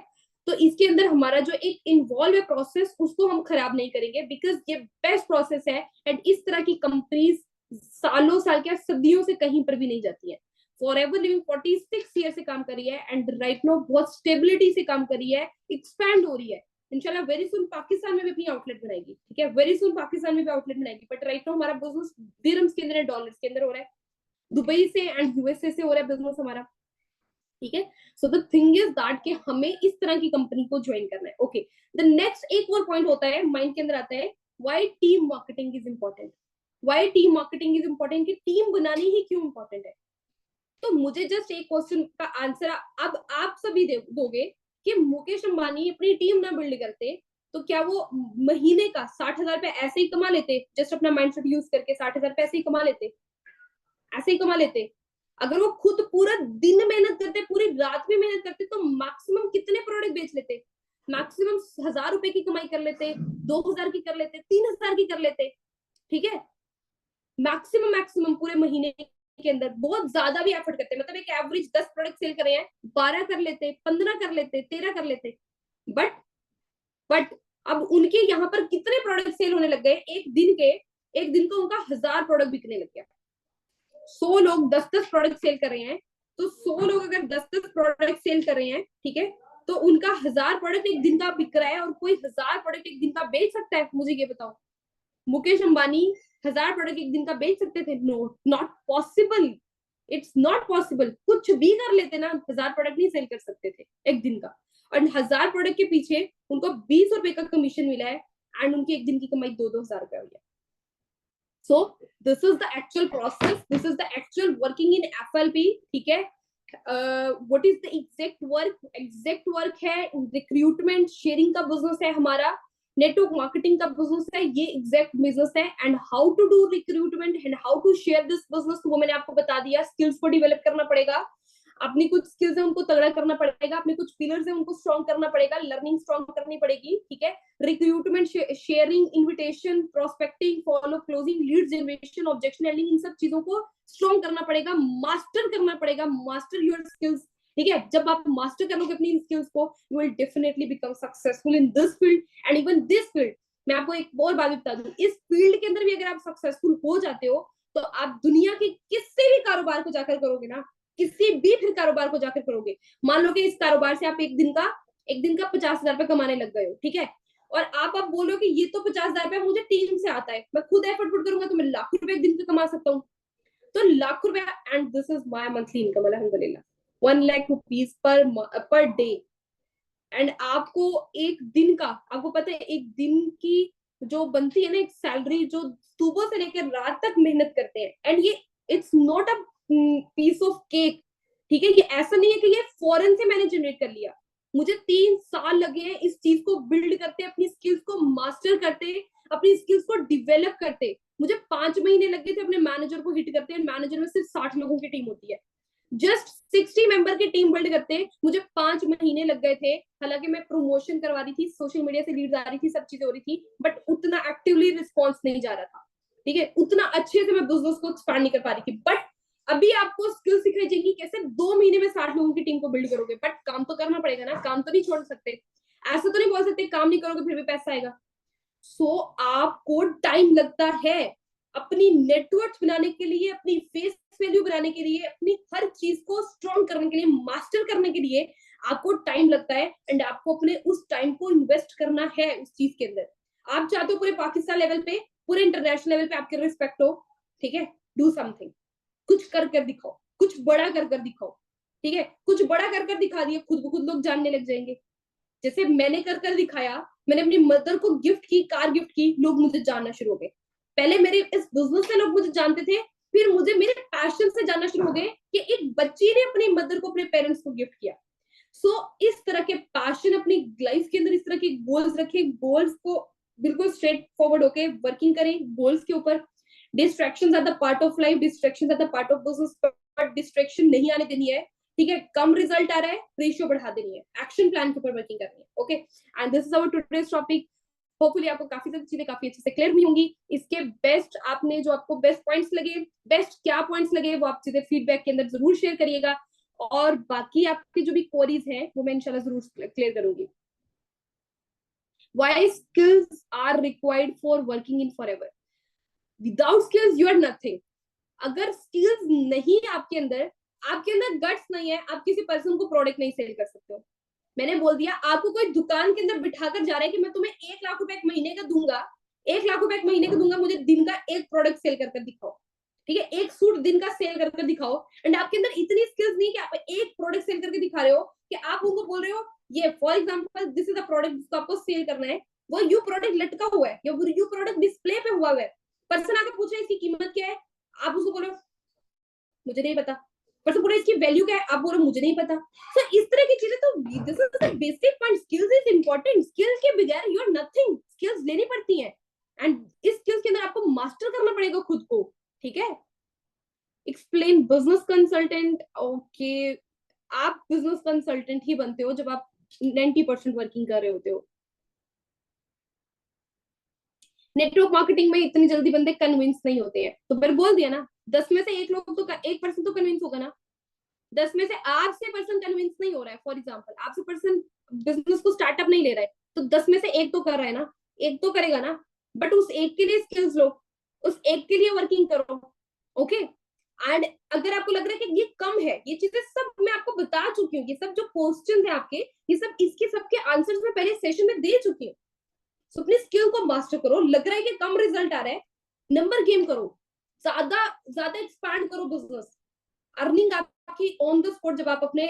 तो इसके अंदर हमारा जो एक इन्वॉल्व है प्रोसेस, उसको हम खराब नहीं करेंगे, बिकॉज ये बेस्ट प्रोसेस है, एंड इस तरह की कंपनीज सालों साल क्या सदियों से कहीं पर भी नहीं जाती है। फॉरएवर लिविंग 46 ईयर से काम कर रही है, एंड राइट नाउ बहुत स्टेबिलिटी से काम कर रही है, एक्सपैंड हो रही है, इंशाल्लाह वेरी सुन पाकिस्तान में भी अपनी आउटलेट बनाएगी, ठीक है, वेरी सुन पाकिस्तान में भी आउटलेट बनाएगी, बट राइट नाउ हमारा बिजनेस दिरहम्स के अंदर, डॉलर्स के अंदर हो रहा है, दुबई से एंड यूएसए से हो रहा है बिजनेस हमारा, ठीक है। So the thing is that कि हमें इस तरह की कंपनी को ज्वाइन करना है। ओके, द नेक्स्ट एक और पॉइंट होता है माइंड के अंदर आता है, why team marketing is important, why team marketing is important, कि टीम बनानी ही क्यों इंपॉर्टेंट है। तो मुझे जस्ट एक क्वेश्चन का आंसर अब आप सभी दोगे कि मुकेश अंबानी अपनी टीम ना बिल्ड करते तो क्या वो महीने का 60,000 रुपए ऐसे ही कमा लेते, जस्ट अपना माइंडसेट यूज करके 60,000 रुपए ऐसे ही कमा लेते, ऐसे ही कमा लेते। अगर वो खुद पूरा दिन मेहनत करते, पूरी रात भी मेहनत करते, तो मैक्सिमम कितने प्रोडक्ट बेच लेते, मैक्सिमम 1,000 रुपए की कमाई कर लेते, 2,000 की कर लेते, 3,000 की कर लेते, ठीक है, मैक्सिमम मैक्सिमम पूरे महीने के अंदर। बहुत ज्यादा भी एफर्ट करते, मतलब एक एवरेज 10 प्रोडक्ट सेल कर रहे हैं, 12 कर लेते, 15 कर लेते, 13 कर लेते, बट बट अब उनके यहाँ पर कितने प्रोडक्ट सेल होने लग गए, एक दिन को उनका 1,000 प्रोडक्ट बिकने लग गया। 100 लोग 10-10 प्रोडक्ट सेल कर रहे हैं, तो 100 लोग अगर 10-10 प्रोडक्ट सेल कर रहे हैं, ठीक है, तो उनका 1,000 प्रोडक्ट एक दिन का बिक रहा है, और कोई 1,000 प्रोडक्ट एक दिन का बेच सकता है? मुझे ये बताओ, मुकेश अंबानी 1,000 प्रोडक्ट एक दिन का बेच सकते थे? No, not possible, it's not possible. कुछ भी कर लेते ना, 1,000 प्रोडक्ट नहीं सेल कर सकते थे एक दिन का, और 1,000 प्रोडक्ट के पीछे उनको 20 रुपए का कमीशन मिला है, एंड उनकी एक दिन की कमाई 2-2 हजार रुपए हुई है। So this is the actual process, this is the actual working in FLP, ठीक है। what is the exact work है, रिक्रूटमेंट शेयरिंग का बिजनेस है हमारा, नेटवर्क मार्केटिंग का बिजनेस है, ये एग्जैक्ट बिजनेस है। And how to do recruitment and how to share this business, वो मैंने आपको बता दिया। स्किल्स को डेवलप करना पड़ेगा, अपनी कुछ स्किल्स है उनको तगड़ा करना पड़ेगा, अपने कुछ पिलर्स है उनको स्ट्रॉन्ग करना पड़ेगा, लर्निंग स्ट्रॉन्ग करनी पड़ेगी, ठीक है। Recruitment, sharing, invitation, prospecting, follow, closing, lead generation, objection handling, इन सब चीजों को स्ट्रॉन्ग करना पड़ेगा, मास्टर करना पड़ेगा, मास्टर योर स्किल्स, ठीक है। जब आप मास्टर करोगे अपनी स्किल्स को, you will definitely become successful in this field and even this field. मैं आपको एक और बात बता दूं, इस फील्ड के अंदर भी अगर आप सक्सेसफुल हो जाते हो, तो आप दुनिया के किसी भी कारोबार को जाकर करोगे ना, किसी भी फिर कारोबार को जाकर करोगे, मान लो कि इस कारोबार से आप एक दिन का 50,000 रुपए कमाने लग गए हो, ठीक है, और आप बोलो कि ये तो 50,000 रुपए मुझे टीम से आता है, मैं खुद एफर्ट पुट करूंगा तो मैं लाख रुपए एक दिन का कमा सकता हूँ। तो लाख रुपए, and this is my monthly income अल्हम्दुलिल्लाह, 1 lakh rupees per day. And आपको एक दिन का, आपको पता है एक दिन की जो बनती है ना एक सैलरी, जो सुबह से लेकर रात तक मेहनत करते हैं, एंड ये it's not a piece of cake, ठीक है, ये ऐसा नहीं है कि ये फॉरेन से मैंने जनरेट कर लिया, मुझे 3 साल लगे हैं इस चीज को बिल्ड करते, अपनी स्किल्स को मास्टर करते, अपनी स्किल्स को डिवेलप करते। मुझे 5 महीने लगे थे अपने मैनेजर को हिट करते, मैनेजर में सिर्फ 60 लोगों की टीम होती है, जस्ट 60 मेंबर की टीम बिल्ड करते मुझे 5 महीने लग गए थे। हालांकि मैं प्रमोशन करवा रही थी, सोशल मीडिया से लीड्स आ रही थी, सब चीजें हो रही थी, बट उतना एक्टिवली रिस्पॉन्स नहीं जा रहा था, ठीक है, उतना अच्छे से मैं बिजनेस को एक्सपैंड नहीं कर पा रही थी। बट अभी आपको स्किल सिखाई जाएगी कैसे 2 महीने में 60 लोगों की टीम को बिल्ड करोगे, बट काम तो करना पड़ेगा ना, काम तो नहीं छोड़ सकते, ऐसा तो नहीं बोल सकते काम नहीं करोगे फिर भी पैसा आएगा। सो आपको टाइम लगता है अपनी नेटवर्क बनाने के लिए, अपनी फेस वैल्यू बनाने के लिए, अपनी हर चीज को स्ट्रॉन्ग करने के लिए, मास्टर करने के लिए आपको टाइम लगता है, एंड आपको अपने उस टाइम को इन्वेस्ट करना है उस चीज के अंदर। आप चाहते हो पूरे पाकिस्तान लेवल पे, पूरे इंटरनेशनल लेवल पे आपके रिस्पेक्ट हो, ठीक है, डू समथिंग, कुछ कर कर दिखाओ, कुछ बड़ा कर कर दिखाओ, ठीक है, कुछ बड़ा कर कर दिखा दिया, खुद ब खुद लोग जानने लग जाएंगे। जैसे मैंने कर कर दिखाया, मैंने अपनी मदर को गिफ्ट की, कार गिफ्ट की, लोग मुझे जानना शुरू हो गए। पहले मेरे इस बिजनेस से लोग मुझे जानते थे, फिर मुझे मेरे पैशन से जानना शुरू हो गए कि एक बच्ची ने अपनी मदर को, अपने पेरेंट्स को गिफ्ट किया। सो इस तरह के पैशन अपनी लाइफ के अंदर, इस तरह के गोल्स रखे, गोल्स को बिल्कुल स्ट्रेट फॉरवर्ड होके वर्किंग करें गोल्स के ऊपर। Distractions are the part of life, distractions are the part of business, but distraction नहीं आने देनी है, ठीक है, कम रिजल्ट आ रहा है, रेशियो बढ़ा देनी है, एक्शन प्लान के ऊपर वर्किंग करनी है। Okay, and this is our today's topic. Hopefully आपको काफी सारी चीजें काफी अच्छे से क्लियर हुई होंगी। इसके बेस्ट आपने जो आपको बेस्ट पॉइंट्स लगे, बेस्ट क्या पॉइंट्स लगे, वो आप चीजें फीडबैक के अंदर जरूर शेयर करिएगा, और बाकी आपकी जो भी क्वेरीज हैं वो मैं इंशाल्लाह जरूर क्लियर करूंगी। Why skills are required for working in forever? Without skills you are nothing. अगर स्किल्स नहीं है आपके अंदर गट्स नहीं है, आप किसी पर्सन को प्रोडक्ट नहीं सेल कर सकते हो। मैंने बोल दिया, आपको कोई दुकान के अंदर बिठाकर जा रहा है कि मैं तुम्हें 1 लाख रुपए एक महीने का दूंगा, 1 लाख रुपए एक महीने का दूंगा, मुझे दिन का एक प्रोडक्ट सेल कर दिखाओ, ठीक है, एक सूट दिन का सेल कर दिखाओ, एंड आपके अंदर इतनी स्किल्स नहीं कि आप एक प्रोडक्ट सेल करके दिखा रहे हो, कि आप उनको बोल रहे हो ये for example this is the product जिसको आपको सेल करना है, वो यू प्रोडक्ट लटका हुआ है या यू प्रोडक्ट डिस्प्ले पे हुआ है, पर्सन आकर पूछ रहे हैं इसकी कीमत क्या है, आप उसको बोलो मुझे नहीं पता, पर्सन बोल रहे इसकी वैल्यू क्या है, आप बोलो मुझे नहीं पता। सो इस तरह की चीजें, तो this is the basic point, skills is important, skills के बगैर यू आर नथिंग, स्किल्स लेनी पड़ती हैं, एंड इस स्किल्स के अंदर आपको मास्टर करना पड़ेगा खुद को, ठीक है। एक्सप्लेन बिजनेस कंसल्टेंट, ओके, आप बिजनेस कंसल्टेंट ही बनते हो जब आप 90% वर्किंग कर रहे होते हो। नेटवर्क मार्केटिंग में इतनी जल्दी बंदे कन्विंस नहीं होते हैं, तो फिर बोल दिया ना, 10 में से एक लोग तो 1% तो कन्विंस होगा ना, 10 में से आपसे पर्सन कन्विंस नहीं हो रहा है, फॉर एग्जाम्पल आपसे पर्सन बिजनेस को स्टार्टअप नहीं ले रहा है, तो 10 में से एक तो कर रहा है ना, एक तो करेगा ना, बट उस एक के लिए स्किल्स लो, उस एक के लिए वर्किंग करो, ओके। एंड अगर आपको लग रहा है कि ये कम है, ये चीजें सब मैं आपको बता चुकी हूँ, ये सब जो क्वेश्चन है आपके, ये सब इसके सबके आंसर्स मैं पहले सेशन में दे चुकी हूँ। सो अपनी स्किल को मास्टर करो, लग रहा है कि कम रिजल्ट आ रहा है, नंबर गेम करो, ज्यादा ज्यादा एक्सपैंड करो बिजनेस, अर्निंग आपकी ऑन द स्पॉट, जब आप अपने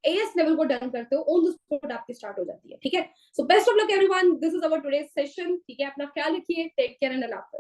एएस लेवल को डन करते हो, ऑन द स्पॉट आपकी स्टार्ट हो जाती है, ठीक है। So best of luck everyone, this is our today's session, ठीक है, अपना ख्याल रखिए, टेक केयर एंड अल्लाह हाफिज़।